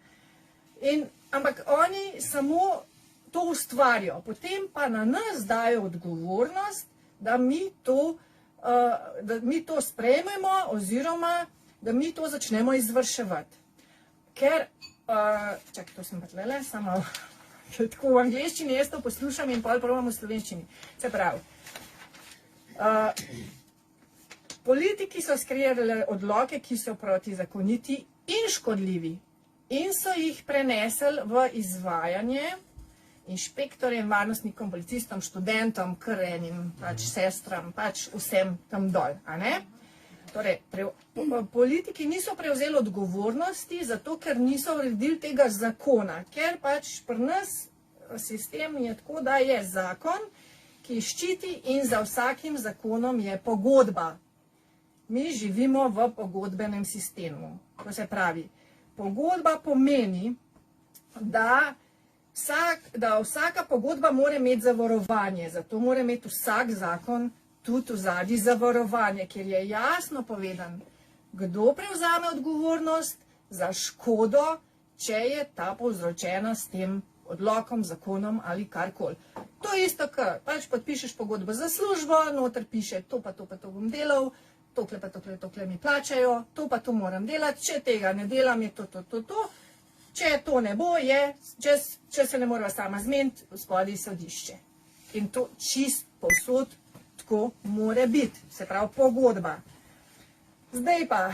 ampak oni samo to ustvarjajo, potem pa na nas dajo odgovornost, da mi to sprejmemo oziroma da mi to začnemo izvrševati. Ker, čakaj, to sem pa tlele, samo tako v angleščini, jaz to poslušam in pol probam v slovenščini. Se pravi, politiki so skreirali odloke, ki so protizakoniti in škodljivi in so jih prenesli v izvajanje inšpektorjem, varnostnikom, policistom, študentom, krenim, pač sestram, pač vsem tam dol, a ne? Torej, politiki niso prevzeli odgovornosti, zato ker niso uredili tega zakona, ker pač pri nas sistem je tako, da je zakon, ki ščiti in za vsakim zakonom je pogodba. Mi živimo v pogodbenem sistemu. To se pravi, pogodba pomeni, da vsaka pogodba mora imeti zavarovanje, zato mora imeti vsak zakon tudi vzadnji zavarovanje, kjer je jasno povedan, kdo prevzame odgovornost za škodo, če je ta povzročena s tem odlokom, zakonom ali karkoli. To je isto, kar pač podpišeš pogodbo za službo, noter piše to pa to bom delal, tokle pa tokle mi plačajo, to pa to moram delati, če tega ne delam, je to. Če to ne bo, če se ne morava sama zmeniti, spodaj sodišče. In to čist povsod tako mora biti, se pravi pogodba. Zdaj pa,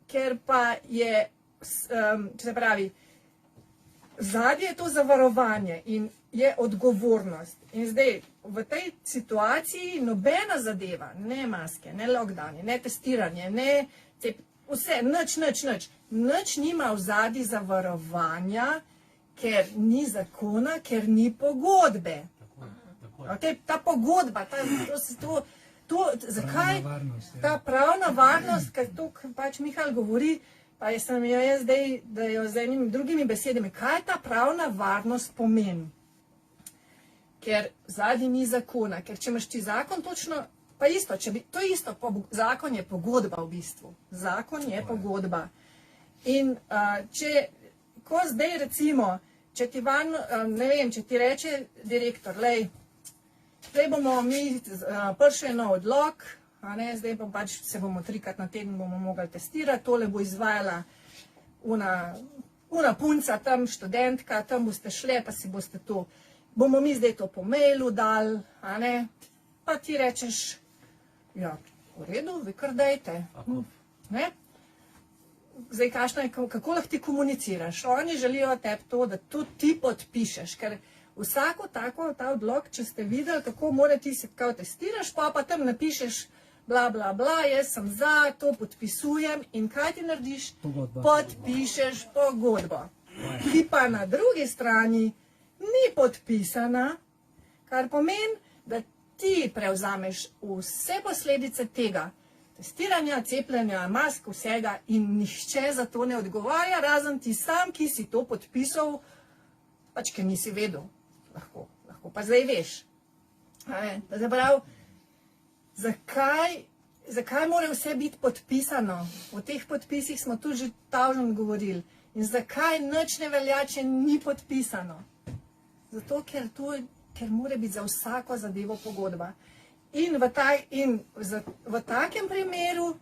ker pa je, se pravi, zadnje je to zavarovanje in je odgovornost. In zdaj, v tej situaciji nobena zadeva, ne maske, ne lockdowni, ne testiranje, ne vse, nič nima vzadnji zavarovanja, ker ni zakona, ker ni pogodbe. Ta pogodba, zakaj ta pravna varnost, ker to pač Mihael govori, pa sem jo jaz zdaj, da jo z enimi drugimi besedami, kaj ta pravna varnost pomeni? Ker zadnji ni zakona, ker če imaš ti zakon točno, pa isto, to je isto, zakon je pogodba v bistvu, zakon je pogodba. In ko zdaj recimo, če ti ne vem, če ti reče direktor, lej, zdaj bomo mi prišli nov odlok, zdaj pa pač se bomo 3-krat na teden bomo mogli testirati, tole bo izvajala una punca, tam študentka, tam boste šle, pa si boste to, bomo mi zdaj to po mailu dali, a ne, pa ti rečeš, ja, v redu, vi kar dajte, ne. Zdaj, kako lahko ti komuniciraš? Oni želijo tebi to, da to ti podpišeš, ker vsako tako ta odlog, če ste videli, kako mora ti se kao testiraš, pa tam napišeš bla, bla, bla, jaz sem za, to podpisujem in kaj ti narediš? Pogodba. Podpišeš pogodbo, ki pa na drugi strani ni podpisana, kar pomeni, da ti prevzameš vse posledice tega, testiranja, cepljenja, mask, vsega in nihče za to ne odgovarja, razen ti sam, ki si to podpisal, pač, ker nisi vedel. Lahko pa zdaj veš. Zaprav, zakaj mora vse biti podpisano? O teh podpisih smo tu že tavžno govorili. In zakaj nič ne velja, če ni podpisano? Zato, ker mora biti za vsako zadevo pogodba. In v takem primeru,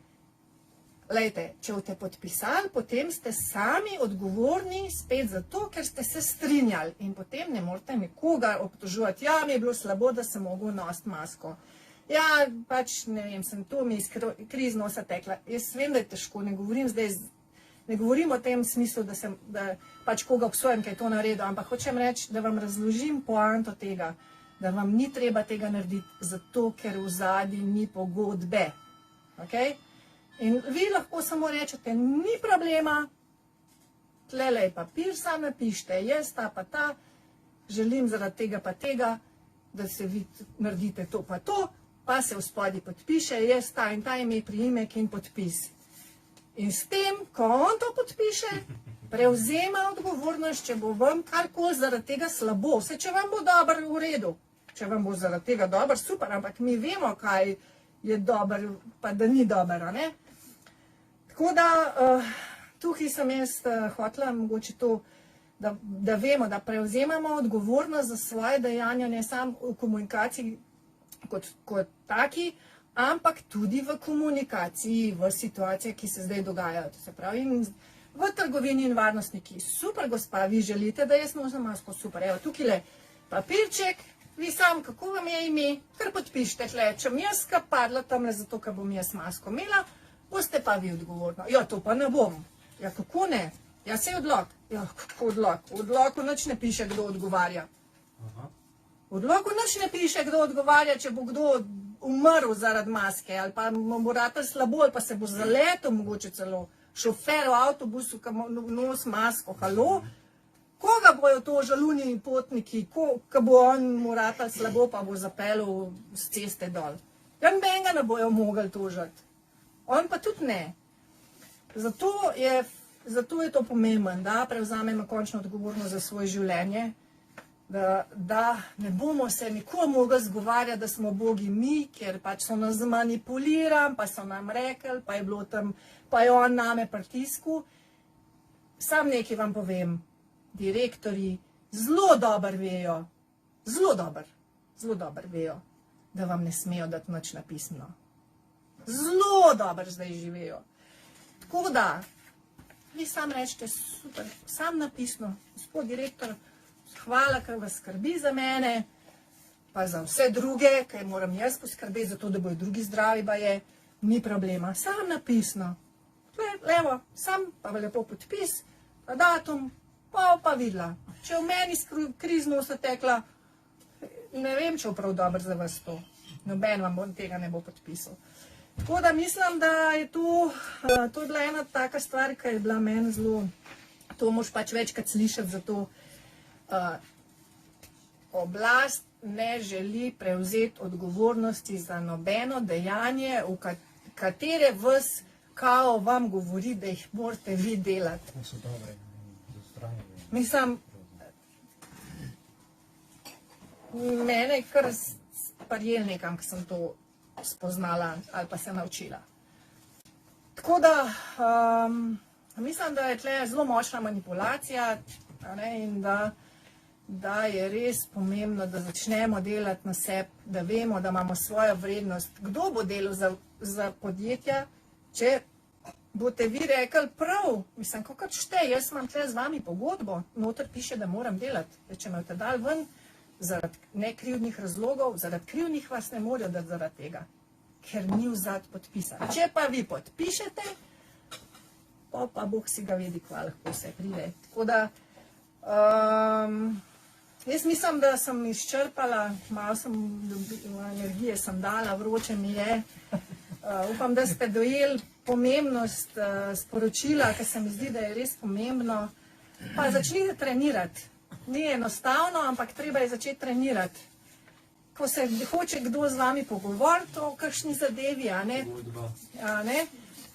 lejte, če boste podpisali, potem ste sami odgovorni spet za to, ker ste se strinjali. In potem ne morete nikoga obtoževati, ja, mi je bilo slabo, da sem mogel nositi masko. Ja, pač, ne vem, sem to mi iz kriz nosa tekla. Jaz vem, da je težko, ne govorim o tem smislu, da pač koga obsojam, kaj je to naredil, ampak hočem reči, da vam razložim poanto tega, da vam ni treba tega narediti, zato ker v zadnji ni pogodbe. Okay? In vi lahko samo rečete, ni problema, tlele je papir, sam napišite, jaz ta pa ta, želim zaradi tega pa tega, da se vi naredite to pa to, pa se v spodnji podpiše, jaz ta in ta ime, priimek in podpis. In s tem, ko on to podpiše, prevzema odgovornost, če bo vam karkoli zaradi tega slabo. Vse, če vam bo dobro, v redu. Če vam bo zaradi tega dobro, super, ampak mi vemo, kaj je dobro, pa da ni dobro, ne? Tako da, tukaj sem jaz hotela mogoče to, da vemo, da prevzemamo odgovornost za svoje dejanja, ne samo v komunikaciji kot taki, ampak tudi v komunikaciji, v situacijah, ki se zdaj dogajajo. To se pravi, v trgovini in varnostniki. Super, gospa, vi želite, da jaz nosim masko? Super, evo, tukaj le papirček, vi sam, kako vam je ime, kar podpišite, če bom jaz padla tamle zato, ker bom jaz masko imela, boste pa vi odgovorno. Ja, to pa ne bom. Ja, kako ne? Ja, sej odlog. Ja, kako odlog? V odlogu nič ne piše, kdo odgovarja. V odlogu nič ne piše, kdo odgovarja, če bo kdo umrl zaradi maske, ali pa mu bo ratalo slabo, ali pa se bo zaletel mogoče celo šofer v avtobusu, ki nosi masko. Halo? Koga bojo to žaluni potniki, ko bo on mu ratalo slabo, pa bo zapeljal z ceste dol? Ja, nobenega ne bojo mogli tožiti. On pa tudi ne. Zato je to pomembno, da prevzamemo končno odgovornost za svoje življenje, da ne bomo se nikoli mogli zgovarjati, da smo bogi mi, ker pač so nas zmanipulirali, pa so nam rekli, pa je bilo tam, pa je on name pritisku. Sam nekaj vam povem, direktorji zelo dobro vejo, da vam ne smejo dati nič napisano. Zelo dobro zdaj živejo. Tako da, vi sam rečete, super, sam napisno, gospod direktor, hvala, ker vas skrbi za mene, pa za vse druge, ker moram jaz poskrbeti za to, da bojo drugi zdravi, pa je, ni problema. Sam napisno. Levo, sam pa lepo podpis, pa datum, pa videla. Če v meni krizno se tekla, ne vem, če je prav dobro za vas to. Noben vam tega ne bo podpisal. Tako da mislim, da je to je bila ena taka stvar, ki je bila meni zelo, to moš pač večkrat slišati, zato oblast ne želi prevzeti odgovornosti za nobeno dejanje, v katere vas kao vam govori, da jih morate vi delati. To so dobre, mislim, mene je kar prijel nekam, ki sem to spoznala ali pa se naučila. Tako da, mislim, da je tle zelo močna manipulacija, in da je res pomembno, da začnemo delati na sebi, da vemo, da imamo svojo vrednost. Kdo bo delal za podjetja, če boste vi rekli, prav, mislim, kako šte, jaz imam tle z vami pogodbo, noter piše, da moram delati. Če me boste dali ven zaradi nekrivdnih razlogov, zaradi krivnih vas ne morajo dati zaradi tega, ker ni vzad podpisan. Če pa vi podpišete, pa Bog si ga vedi, kva lahko se pride. Tako da, jaz mislim, da sem izčrpala, malo energije sem dala, vroče mi je. Upam, da ste dojeli pomembnost sporočila, ker se mi zdi, da je res pomembno. Pa začnite trenirati. Ni enostavno, ampak treba je začeti trenirati. Ko se hoče kdo z vami pogovoriti o kakšni zadevi, a ne?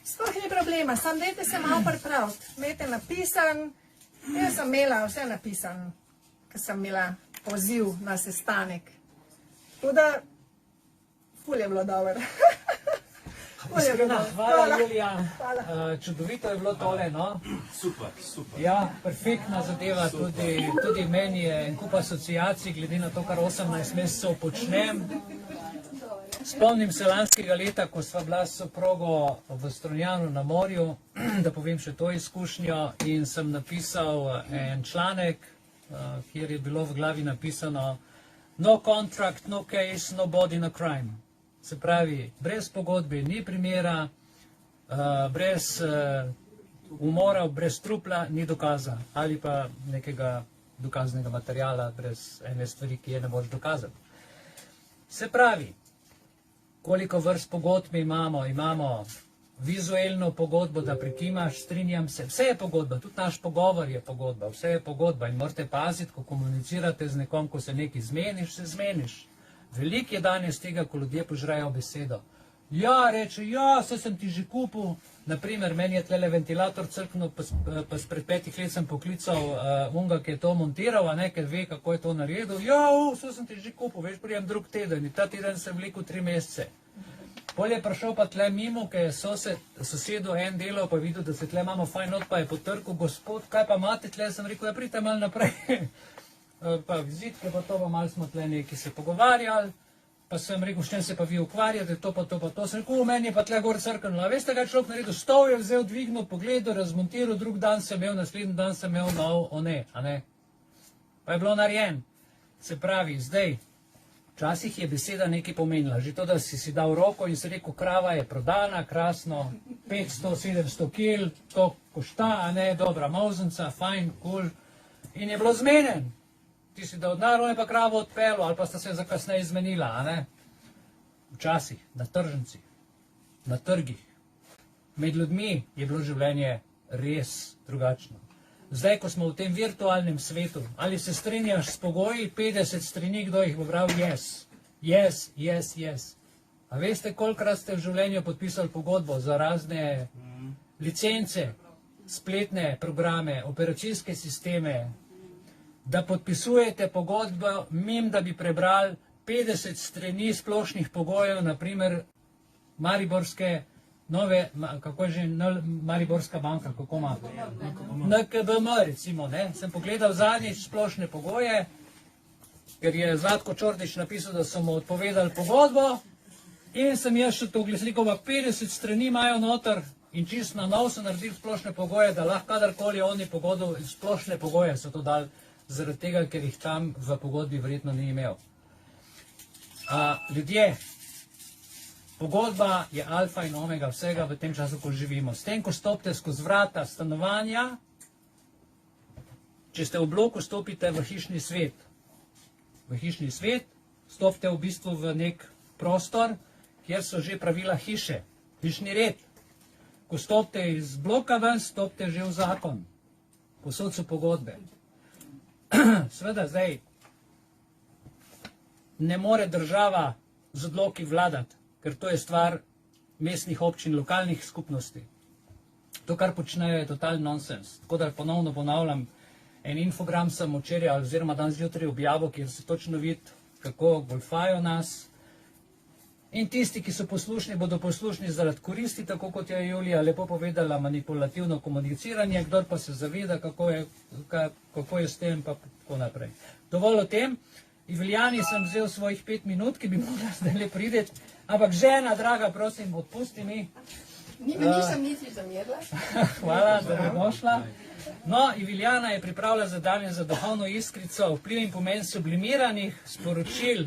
Sploh ni problema, samo dajte se malo pripraviti. Imejte napisan, jaz sem imela vse napisan, ker sem imela poziv na sestanek. Tako da, ful je bilo dobro. Iskrena, hvala Julija, čudovito je bilo tole, no? Super. Ja, perfektna zadeva, tudi meni je en kup asociacij, glede na to, kar 18 mesecev počnem. Spomnim se lanskega leta, ko sva bila s soprogo v Strunjanu na morju, da povem še to izkušnjo, in sem napisal en članek, kjer je bilo v glavi napisano no contract, no case, no body, no crime. Se pravi, brez pogodbe ni primera, brez umora, brez trupla ni dokaza ali pa nekega dokaznega materijala, brez ene stvari, ki je ne moreš dokazati. Se pravi, koliko vrst pogodb imamo? Imamo vizualno pogodbo, da prikimaš, strinjam se, vse je pogodba, tudi naš pogovor je pogodba, vse je pogodba in morate paziti, ko komunicirate z nekom, ko se nekaj zmeniš, se zmeniš. Veliko je danes tega, ko ljudje požrejo besedo. Ja, reče, ja, se sem ti že kupil. Naprimer, meni je tlele ventilator crknil, pa spred 5 let sem poklical unga, ki je to montiral, ker ve, kako je to naredil. Ja, se sem ti že kupil, veš, prijem drug teden in ta teden sem vlekel 3 mesece. Pol je prišel pa tle mimo, ker je sosedu en delal, pa videl, da se tle imamo fajn not, pa je potrkal, gospod, kaj pa imate tle, sem rekel, ja, pridite malo naprej. Pa vizitke, pa to pa malo smo tle neki se pogovarjali, pa sem rekel, s čem se pa vi ukvarjate, to pa to pa to. Sem rekel, meni je pa tle gor crknilo, a veste, kaj človek naredil? Stol je vzel, dvignil, pogledal, razmontiral, drug dan sem imel, naslednji dan sem imel nov one, a ne? Pa je bilo narejen. Se pravi, zdaj, včasih je beseda nekaj pomenila, že to, da si dal roko in si rekel, krava je prodana, krasno, 500-700 kil, to košta, a ne, dobra mavzenca, fajn, cool, in je bilo zmenen. Ti si dal denar, on je pa kravo odpeljal, ali pa sta se za kasneje izmenila, a ne? Včasih, na tržnicah, na trgih, med ljudmi je bilo življenje res drugačno. Zdaj, ko smo v tem virtualnem svetu, ali se strinjaš s pogoji, 50 strani, kdo jih bo bral, yes, yes, yes, yes. A veste, kolikrat ste v življenju podpisali pogodbo za razne licence, spletne programe, operacijske sisteme, da podpisujete pogodbo, da bi prebrali 50 strani splošnih pogojev, naprimer Mariborske nove, kako je že, Mariborska banka, kako ima? NKBM, recimo, ne? Sem pogledal zadnjič splošne pogoje, ker je Zlatko Čordić napisal, da so mu odpovedali pogodbo, in sem jaz še to gleslikov, 50 strani imajo noter in čist na nov so naredili splošne pogoje, da lahko kadarkoli oni pogodil, splošne pogoje so to dali, zaradi tega, ker jih tam v pogodbi verjetno ni imel. Ljudje, pogodba je alfa in omega vsega v tem času, ko živimo. S tem, ko stopite skozi vrata stanovanja, če ste v bloku, stopite v hišni svet. V hišni svet stopite v bistvu v nek prostor, kjer so že pravila hiše, hišni red. Ko stopite iz bloka ven, stopite že v zakon. Posod so pogodbe. Seveda zdaj ne more država z odloki vladati, ker to je stvar mestnih občin, lokalnih skupnosti. To, kar počnejo, je totalni nonsens. Tako da ponovno ponavljam, en infogram sem včeraj oziroma danes zjutraj objavil, kjer se točno vidi, kako golfajo nas. In tisti, ki so poslušni, bodo poslušni zaradi koristi, tako kot je Julija lepo povedala, manipulativno komuniciranje, kdor pa se zaveda, kako je s tem, pa tako naprej. Dovolj o tem. Iviljani sem vzel svojih 5 minut, ki bi morala zdaj le prideti, ampak žena, draga, prosim, odpusti mi. Nisem niti zamerila. Hvala, da bi došla. No, Iviljana je pripravila zadanje za duhovno iskrico, vpliv in pomen sublimiranih sporočil,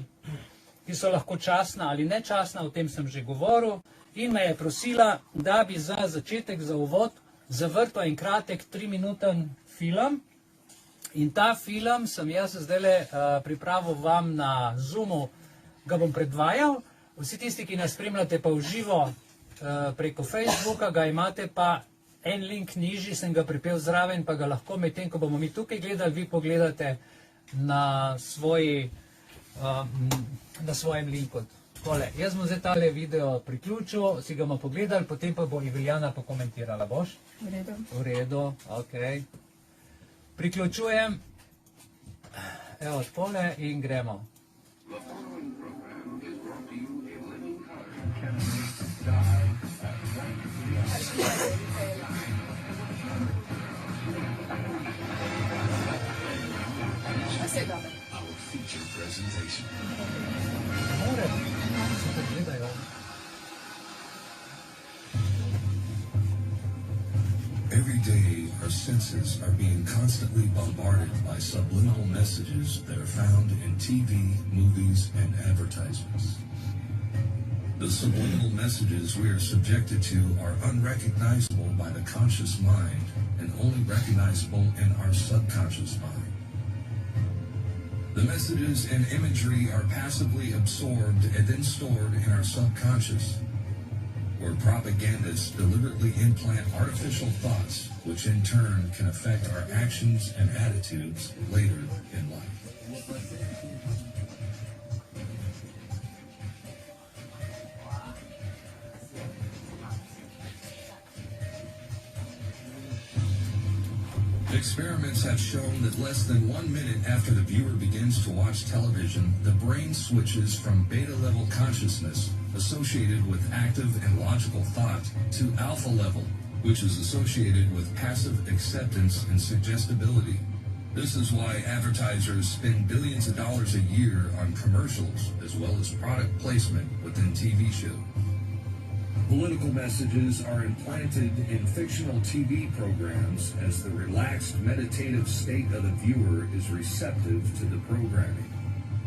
ki so lahko častna ali nečastna, o tem sem že govoril, in me je prosila, da bi za začetek, za uvod, zavrtel en kratek 3-minuten film. In ta film sem jaz zdaj pripravil vam na Zoomu, ga bom predvajal. Vsi tisti, ki nas spremljate pa v živo preko Facebooka, ga imate pa en link nižji, sem ga pripel zraven, pa ga lahko medtem, ko bomo mi tukaj gledali, vi pogledate na svojem linku. Tole, jaz bom zdaj tale video priključil, si ga bomo pogledali, potem pa bo Iviljana pokomentirala. Boš? V redu. V redu, ok. Priključujem. Evo, tole in gremo. Every day, our senses are being constantly bombarded by subliminal messages that are found in TV, movies, and advertisements. The subliminal messages we are subjected to are unrecognizable by the conscious mind and only recognizable in our subconscious mind. The messages and imagery are passively absorbed and then stored in our subconscious, where propagandists deliberately implant artificial thoughts, which in turn can affect our actions and attitudes later in life. Experiments have shown that less than 1 minute after the viewer begins to watch television, the brain switches from beta-level consciousness, associated with active and logical thought, to alpha level, which is associated with passive acceptance and suggestibility. This is why advertisers spend billions of dollars a year on commercials, as well as product placement within TV shows. Political messages are implanted in fictional TV programs as the relaxed, meditative state of the viewer is receptive to the programming.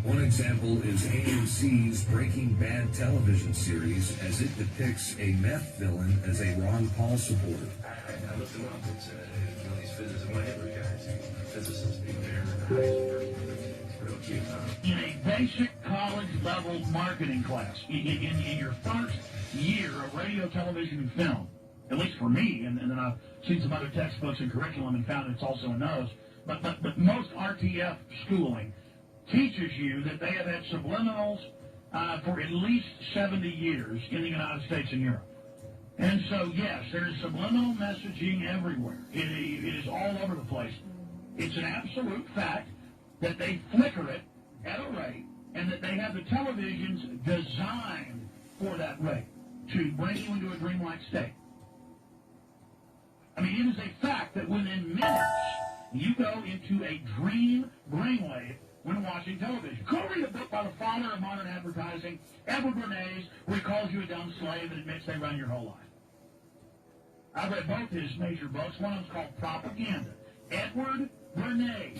One example is AMC's Breaking Bad television series, as it depicts a meth villain as a Ron Paul supporter. I looked him up. It's one of these physicists, one of the guys, physicists, they're real cute. In a basic college level marketing class, in your first year of radio, television, and film, at least for me, and then I've seen some other textbooks and curriculum and found it's also in those, but most RTF schooling teaches you that they have had subliminals for at least 70 years in the United States and Europe. And so, yes, there is subliminal messaging everywhere. It is all over the place. It's an absolute fact that they flicker it at a rate, and that they have the televisions designed for that rate, to bring you into a dreamlike state. I mean, it is a fact that within minutes, you go into a dream brainwave when watching television. Go read a book by the father of modern advertising, Edward Bernays, where he calls you a dumb slave and admits they run your whole life. I've read both his major books. One of them's called Propaganda. Edward Bernays.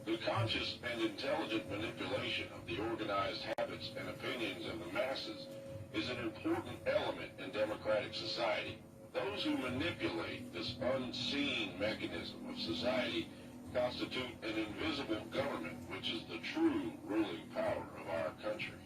The conscious and intelligent manipulation of the organized habits and opinions of the masses is an important element in democratic society. Those who manipulate this unseen mechanism of society constitute an invisible government, which is the true ruling power of our country.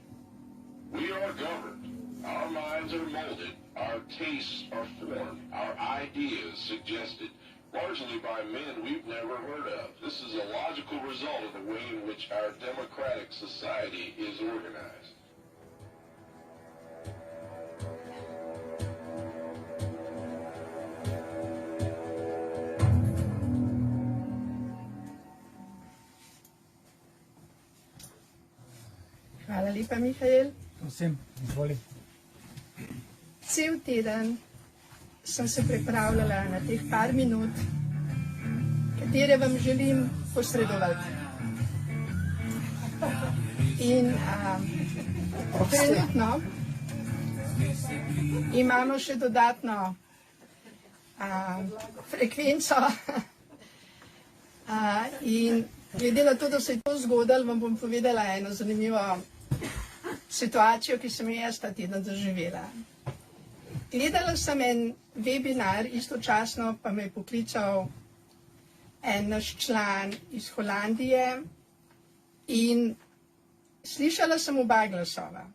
We are governed. Our minds are molded. Our tastes are formed. Our ideas suggested, largely by men we've never heard of. This is a logical result of the way in which our democratic society is organized. Hvala lepa, Mihael. Prosim, izvoli. Cel teden sem se pripravljala na teh par minut, katere vam želim posredovati. In trenutno imamo še dodatno frekvenco. In glede na to, da se je to zgodilo, vam bom povedala eno zanimivo situacijo, ki sem jo jaz ta teden doživela. Gledala sem en webinar, istočasno pa me je poklical en naš član iz Holandije in slišala sem oba glasova,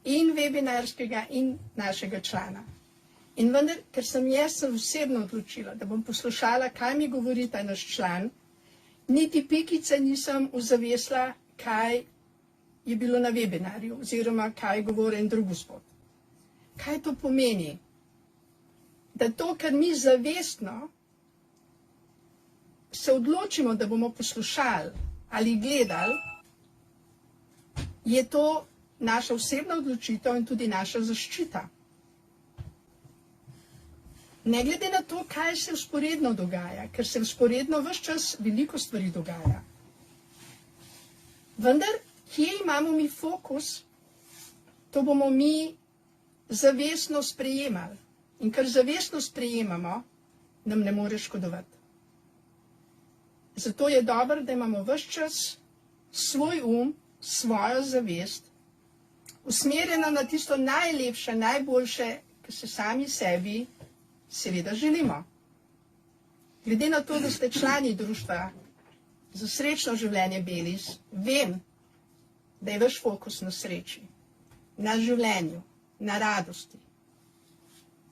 in webinarskega in našega člana. In vendar, ker sem osebno odločila, da bom poslušala, kaj mi govori ta naš član, niti pikice nisem ozavesila, kaj je bilo na webinarju, oziroma kaj govori en drug gospod. Kaj to pomeni? Da to, kar mi zavestno se odločimo, da bomo poslušali ali gledali, je to naša osebna odločitev in tudi naša zaščita. Ne glede na to, kaj se vzporedno dogaja, ker se vzporedno ves čas veliko stvari dogaja. Vendar, kje imamo mi fokus, to bomo mi zavestno sprejemali. In ker zavestno sprejemamo, nam ne more škodovati. Zato je dobro, da imamo ves čas svoj svojo zavest, usmerjeno na tisto najlepše, najboljše, kar se sami sebi seveda želimo. Glede na to, da ste člani društva za srečno življenje Belis, vem, da je vaš fokus na sreči, na življenju, na radosti.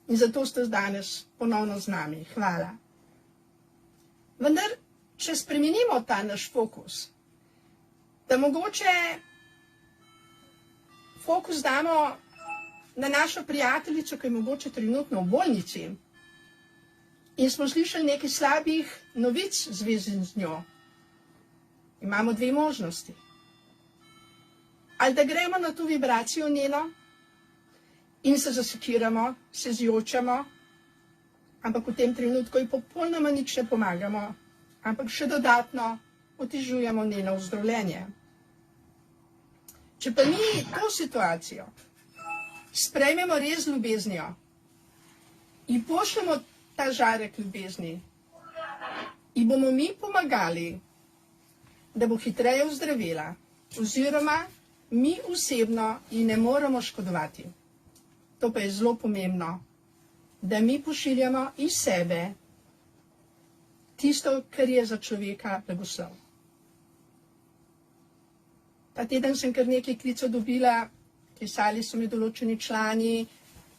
In zato ste danes ponovno z nami. Hvala. Vendar, če spremenimo ta naš fokus, da mogoče fokus damo na našo prijateljico, ki je mogoče trenutno v bolnici, in smo slišali nekaj slabih novic v zvezi z njo, imamo dve možnosti. Ali da gremo na to vibracijo njeno in se zasekiramo, se zjočamo, ampak v tem trenutku ji popolnoma nič ne pomagamo, ampak še dodatno otežujemo njeno ozdravljenje. Če pa mi to situacijo sprejmemo res z ljubeznijo in pošljemo ta žarek ljubezni in bomo mi pomagali, da bo hitreje ozdravela, oziroma mi osebno ji ne moremo škodovati. To pa je zelo pomembno, da mi pošiljamo iz sebe tisto, kar je za človeka blagoslov. Ta teden sem kar nekaj klicev dobila, pisali so mi določeni člani,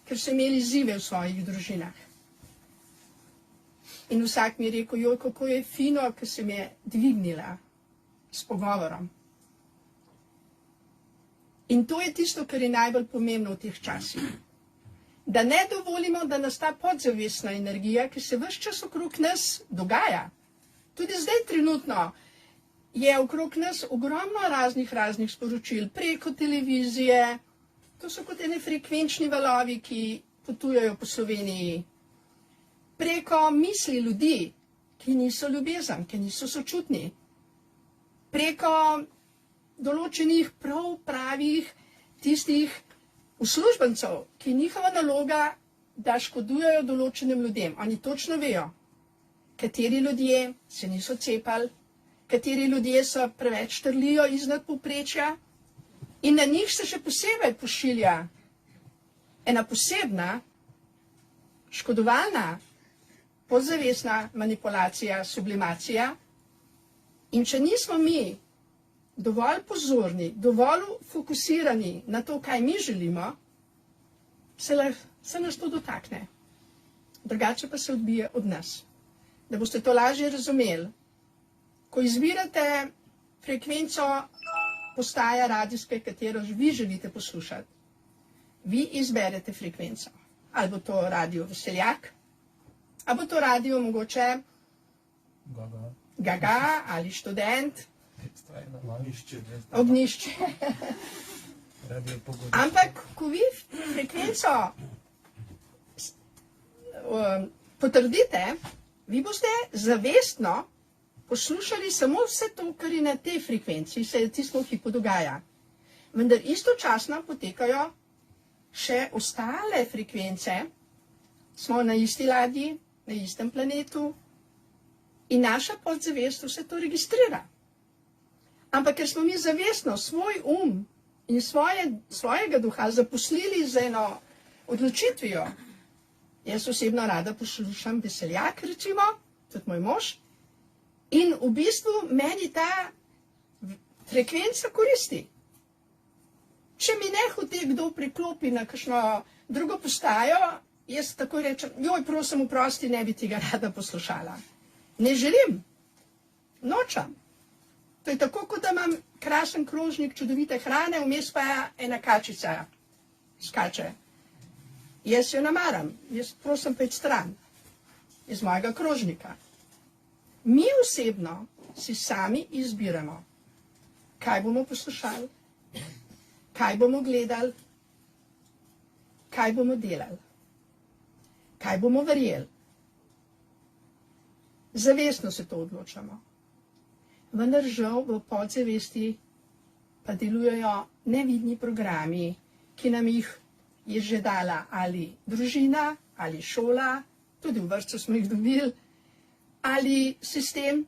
ker so imeli izzive v svojih družinah. In vsak mi je rekel, joj, kako je fino, ker se mi je dvignila s pogovorom. In to je tisto, kar je najbolj pomembno v teh časih. Da ne dovolimo, da nas ta podzavestna energija, ki se ves čas okrog nas dogaja. Tudi zdaj trenutno je okrog nas ogromno raznih sporočil preko televizije. To so kot ene frekvenčni valovi, ki potujejo po Sloveniji. Preko misli ljudi, ki niso ljubezen, ki niso sočutni. Preko določenih prav pravih tistih uslužbencev, ki je njihova naloga, da škodujejo določenim ljudem. Oni točno vejo, kateri ljudje se niso cepali, kateri ljudje so preveč trlijo iznad povprečja, in na njih se še posebej pošilja ena posebna, škodovalna, podzavestna manipulacija, sublimacija. In če nismo mi dovolj pozorni, dovolj fokusirani na to, kaj mi želimo, se nas to dotakne. Drugače pa se odbije od nas. Da boste to lažje razumeli, ko izbirate frekvenco postaja radijske, katero vi želite poslušati, vi izberete frekvenco. Ali bo to radio Veseljak, ali bo to radio mogoče Gaga ali Študent, Ognjišče. Ampak, ko vi frekvenco potrdite, vi boste zavestno poslušali samo vse to, kar je na tej frekvenciji, se je tisto v hipu dogaja. Vendar istočasno potekajo še ostale frekvence, smo na isti ladji, na istem planetu in naša podzavest vse to registrira. Ampak ker smo mi zavestno svoj in svojega duha zaposlili z eno odločitvijo, jaz osebno rada poslušam Veseljak, recimo, tudi moj mož, in v bistvu meni ta frekvenca koristi. Če mi nehote kdo priklopi na kakšno drugo postajo, jaz tako rečem, joj, prosim, oprosti, ne bi tega rada poslušala. Ne želim, nočem. To je tako, kot da imam krasen krožnik čudovite hrane, vmes pa ena kačica skače. Jaz jo namaram, jaz prosim pet stran iz mojega krožnika. Mi osebno si sami izbiramo, kaj bomo poslušali, kaj bomo gledali, kaj bomo delali, kaj bomo verjeli. Zavestno se to odločamo. Vendar žal v podzavesti pa delujejo nevidni programi, ki nam jih je že dala ali družina, ali šola, tudi v vrtcu smo jih dobili, ali sistem,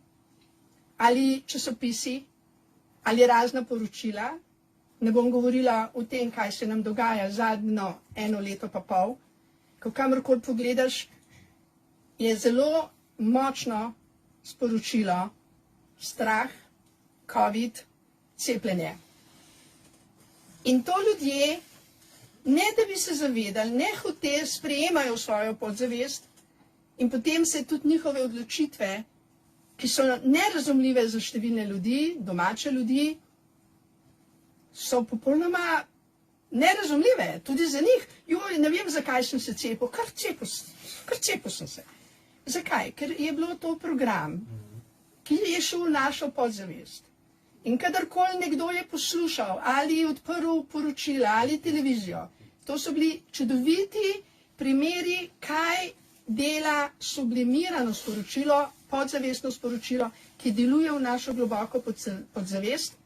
ali časopisi, ali razna poročila. Ne bom govorila o tem, kaj se nam dogaja zadnjo 1 leto pa pol, ko kamorkoli pogledaš, je zelo močno sporočilo strah, COVID, cepljenje. In to ljudje, ne da bi se zavedali, ne hote sprejemajo svojo podzavest in potem se tudi njihove odločitve, ki so nerazumljive za številne ljudi, domače ljudi, so popolnoma nerazumljive, tudi za njih. Joj, ne vem, zakaj sem se cepil, kar cepil sem se. Zakaj? Ker je bilo to program, ki je šel v našo podzavest. In kadarkoli nekdo je poslušal ali odprl poročila ali televizijo, to so bili čudoviti primeri, kaj dela sublimirano sporočilo, podzavestno sporočilo, ki deluje v našo globoko podzavest.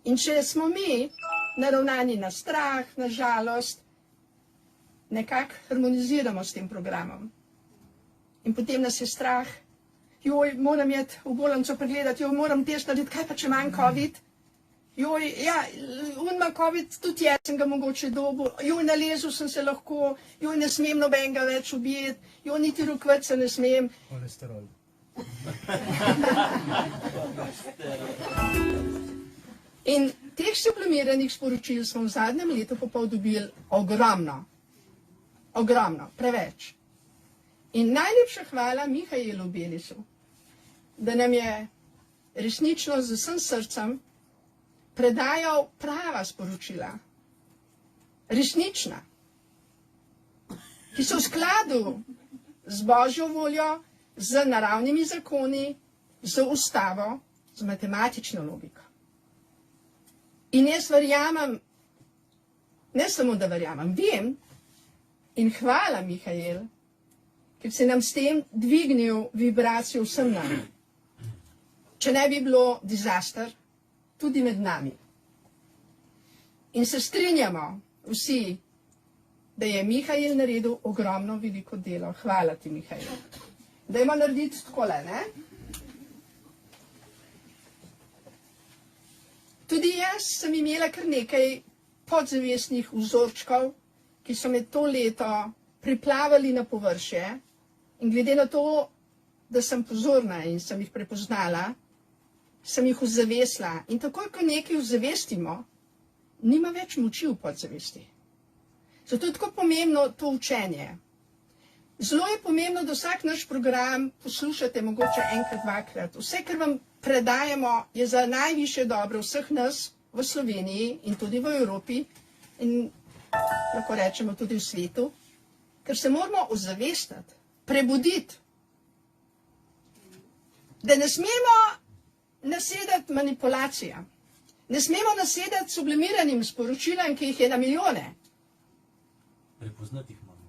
In če smo mi naravnani na strah, na žalost, nekako harmoniziramo s tem programom. In potem nas je strah, joj, moram iti v bolnico pregledati, joj, moram test narediti, kaj pa če manj COVID? Joj, ja, on ima COVID, tudi jaz sem ga mogoče dobil, joj, nalezil sem se lahko, joj, ne smem nobenega več ubiti, joj, niti rukvice ne smem. Holesterol. In teh sublimiranih sporočil smo v zadnjem letu pa pol dobili ogromno, preveč. In najlepša hvala Mihajlu Belisu, da nam je resnično z vsem srcem predajal prava sporočila, resnična, ki so v skladu z Božjo voljo, z naravnimi zakoni, z ustavo, z matematično logiko. In jaz verjamem, ne samo da verjamem, vem in hvala Mihajl, ker se nam s tem dvignil vibracijo vsem nam. Če ne bi bilo disaster, tudi med nami. In se strinjamo vsi, da je Mihajl naredil ogromno veliko delo. Hvala ti, Mihajl. Dajmo narediti takole, ne? Tudi jaz sem imela kar nekaj podzavestnih vzorčkov, ki so me to leto priplavali na površje in glede na to, da sem pozorna in sem jih prepoznala, sem jih ozavestila. In takoj, ko nekaj ozavestimo, nima več moči v podzavesti. Zato je tako pomembno to učenje. Zelo je pomembno, da vsak naš program poslušate mogoče enkrat, dvakrat. Vse, kar vam predajamo, je za najvišje dobro vseh nas v Sloveniji in tudi v Evropi in lahko rečemo tudi v svetu, ker se moramo ozavestiti, prebuditi, da ne smemo nasedati manipulacijam, ne smemo nasedati sublimiranim sporočilom, ki jih je na milijone. Prepoznati jih moramo.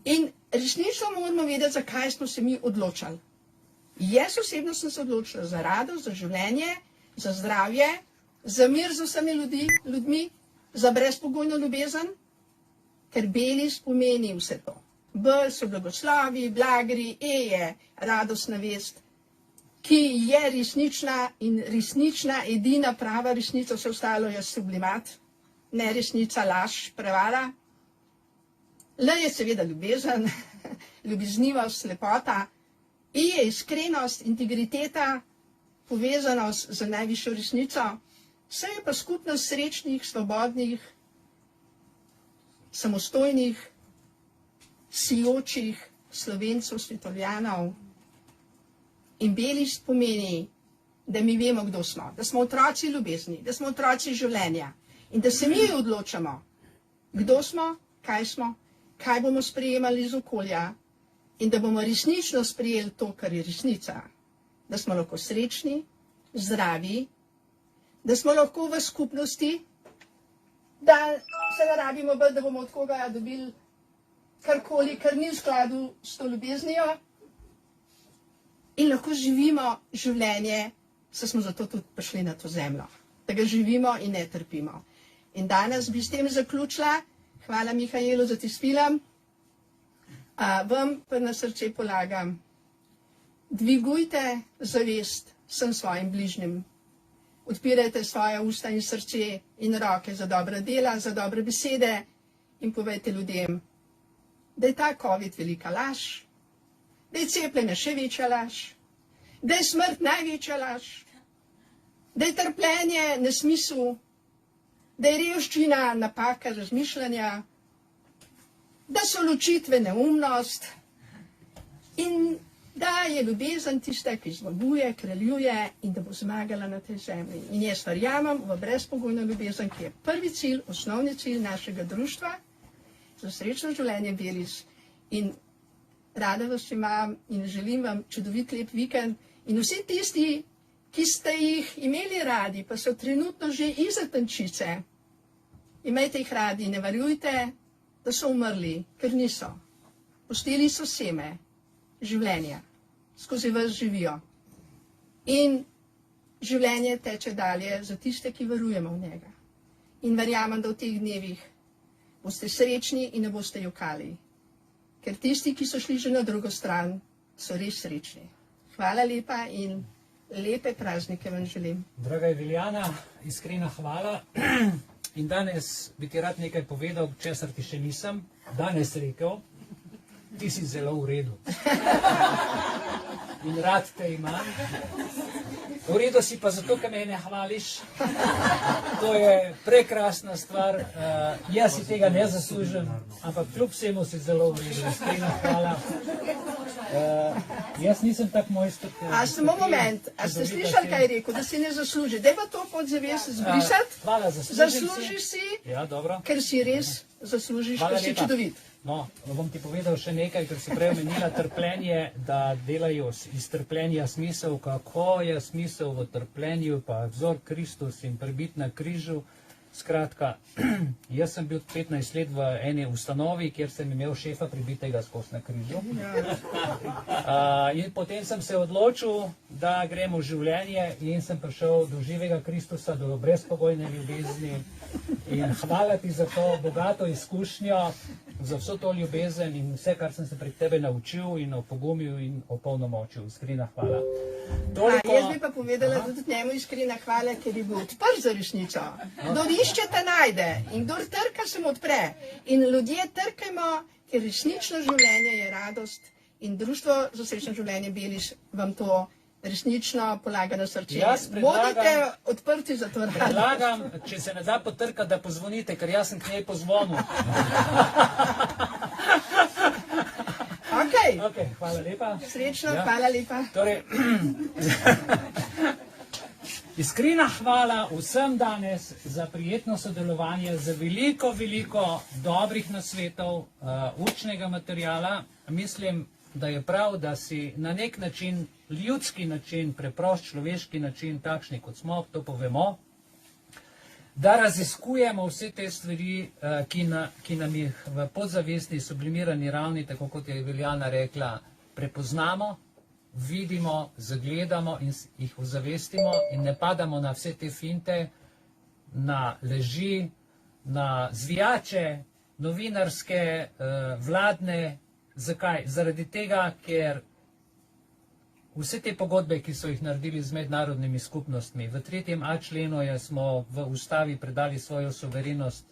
In resnično moramo vedeti, zakaj smo se mi odločali. Jaz osebno sem se odločila za radost, za življenje, za zdravje, za mir z vsemi ljudmi, za brezpogojno ljubezen, ker Belis pomeni vse to. B so blagoslovi, blagri, E je radostna vest, ki je resnična in resnična, edina prava resnica, vse ostalo je sublimat, ne resnica, laž, prevara. L je seveda ljubezen, ljubeznivost, lepota. I je iskrenost, integriteta, povezanost z najvišjo resnico. Vse je pa skupnost srečnih, svobodnih, samostojnih, sijočih Slovencev, svetovljanov. In Belis pomeni, da mi vemo, kdo smo, da smo otroci ljubezni, da smo otroci življenja in da se mi odločamo, kdo smo, kaj bomo sprejemali iz okolja in da bomo resnično sprejeli to, kar je resnica. Da smo lahko srečni, zdravi, da smo lahko v skupnosti, da se ne rabimo bati, da bomo od koga dobili karkoli, kar ni v skladu s to ljubeznijo. In lahko živimo življenje, saj smo zato tudi prišli na to zemljo, da ga živimo in ne trpimo. In danes bi s tem zaključila. Hvala Mihajlu za tisti film. Vam pa na srce polagam. Dvigujte zavest vsem svojim bližnjim. Odpirajte svoje usta in srce in roke za dobra dela, za dobre besede in povejte ljudem, da je ta COVID velika laž, da je cepljenje še večja laž, da je smrt največja laž, da je trpljenje nesmisel, da je revščina napaka razmišljanja, da so ločitve neumnost in da je ljubezen tista, ki zmaguje, kraljuje in da bo zmagala na tej zemlji. In jaz verjamem v brezpogojno ljubezen, ki je prvi cilj, osnovni cilj našega društva, za srečno življenje Belis. In rada vas imam in želim vam čudovit lep vikend. In vsi tisti, ki ste jih imeli radi, pa so trenutno že izza tančice, imejte jih radi, ne verjujte, da so umrli, ker niso. Pustili so seme življenja, skozi vas živijo. In življenje teče dalje za tiste, ki verujemo v njega. In verjamem, da v teh dnevih boste srečni in ne boste jokali. Ker tisti, ki so šli že na drugo stran, so res srečni. Hvala lepa in lepe praznike vam želim. Draga Eveljana, iskrena hvala. In danes bi ti rad nekaj povedal, česar ti še nisem danes rekel. Ti si zelo v redu. In rad te imam. V redu si pa zato, ker me ne hvališ. To je prekrasna stvar. Jaz si tega ne zaslužim, ampak kljub vsemu si zelo v redu. Iskrena hvala. Jaz nisem tak mojster. Samo moment, a ste slišali, kaj je rekel, da si ne zasluži? Daj pa to podzavest zbrisati. Hvala, zaslužiš si, ja, dobro. Ker si res zaslužiš, ker si čudovit. No, bom ti povedal še nekaj, ker si prej omenila trpljenje, da delajo iz trpljenja smisel, kako je smisel v trpljenju, pa vzor Kristus in prebit na križu. Skratka, jaz sem bil 15 let v eni ustanovi, kjer sem imel šefa pribitega skozi na križu. In potem sem se odločil, da grem v življenje in sem prišel do živega Kristusa, do brezpogojne ljubezni. In hvala ti za to bogato izkušnjo, za vso to ljubezen in vse, kar sem se pred tebe naučil in opogumil in opolnomočil. Iskrena hvala. Jaz bi pa povedala tudi njemu iskrena hvala, ker je bil odprt za resnico. Kdor išče, te najde. In kdor trka, se mu odpre. In ljudje trkajmo, ker resnično življenje je radost. In Društvo za srečno življenje Belis vam to resnično polaga na srce. Bodite odprti za to radost. Predlagam, če se ne da potrkati, da pozvonite, ker jaz sem k njej pozvonil. Ok, hvala lepa. Srečno, hvala lepa. Torej, iskrena hvala vsem danes za prijetno sodelovanje, za veliko, veliko dobrih nasvetov, učnega materijala. Mislim, da je prav, da si na nek način, ljudski način, preprost človeški način, takšni kot smo, to povemo, da raziskujemo vse te stvari, ki nam jih v podzavestni sublimirani ravni, tako kot je Eveljana rekla, prepoznamo, vidimo, zagledamo in jih ozavestimo in ne padamo na vse te finte, na leži, na zvijače novinarske, vladne. Zakaj? Zaradi tega, ker vse te pogodbe, ki so jih naredili z mednarodnimi skupnostmi, v 3.a členu smo v ustavi predali svojo suverenost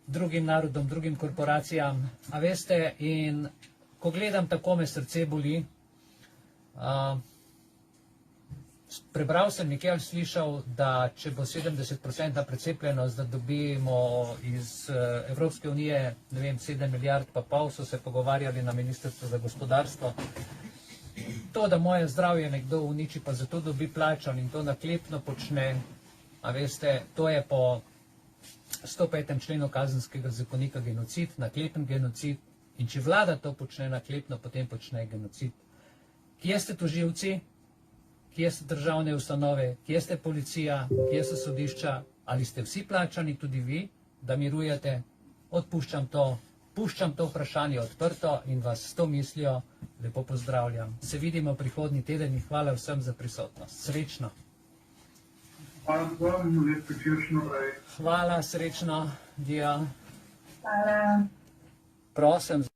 drugim narodom, drugim korporacijam. A veste, in ko gledam, tako me srce boli. Prebral sem nekje ali slišal, da če bo 70% precepljenost, da dobimo iz Evropske unije, ne vem, 7 milijard pa pol, so se pogovarjali na Ministrstvu za gospodarstvo. To, da moje zdravje nekdo uniči, pa zato dobi plačan in to naklepno počne, a veste, to je po 105. členu Kazenskega zakonika genocid, naklepen genocid, in če vlada to počne naklepno, potem počne genocid. Kje ste tožilci? Kje so državne ustanove? Kje ste policija? Kje so sodišča? Ali ste vsi plačani, tudi vi, da mirujete? Odpuščam to. Puščam to vprašanje odprto in vas s to mislijo lepo pozdravljam. Se vidimo prihodnji teden in hvala vsem za prisotnost. Srečno. Hvala, srečno. Dio. Hvala. Prosim.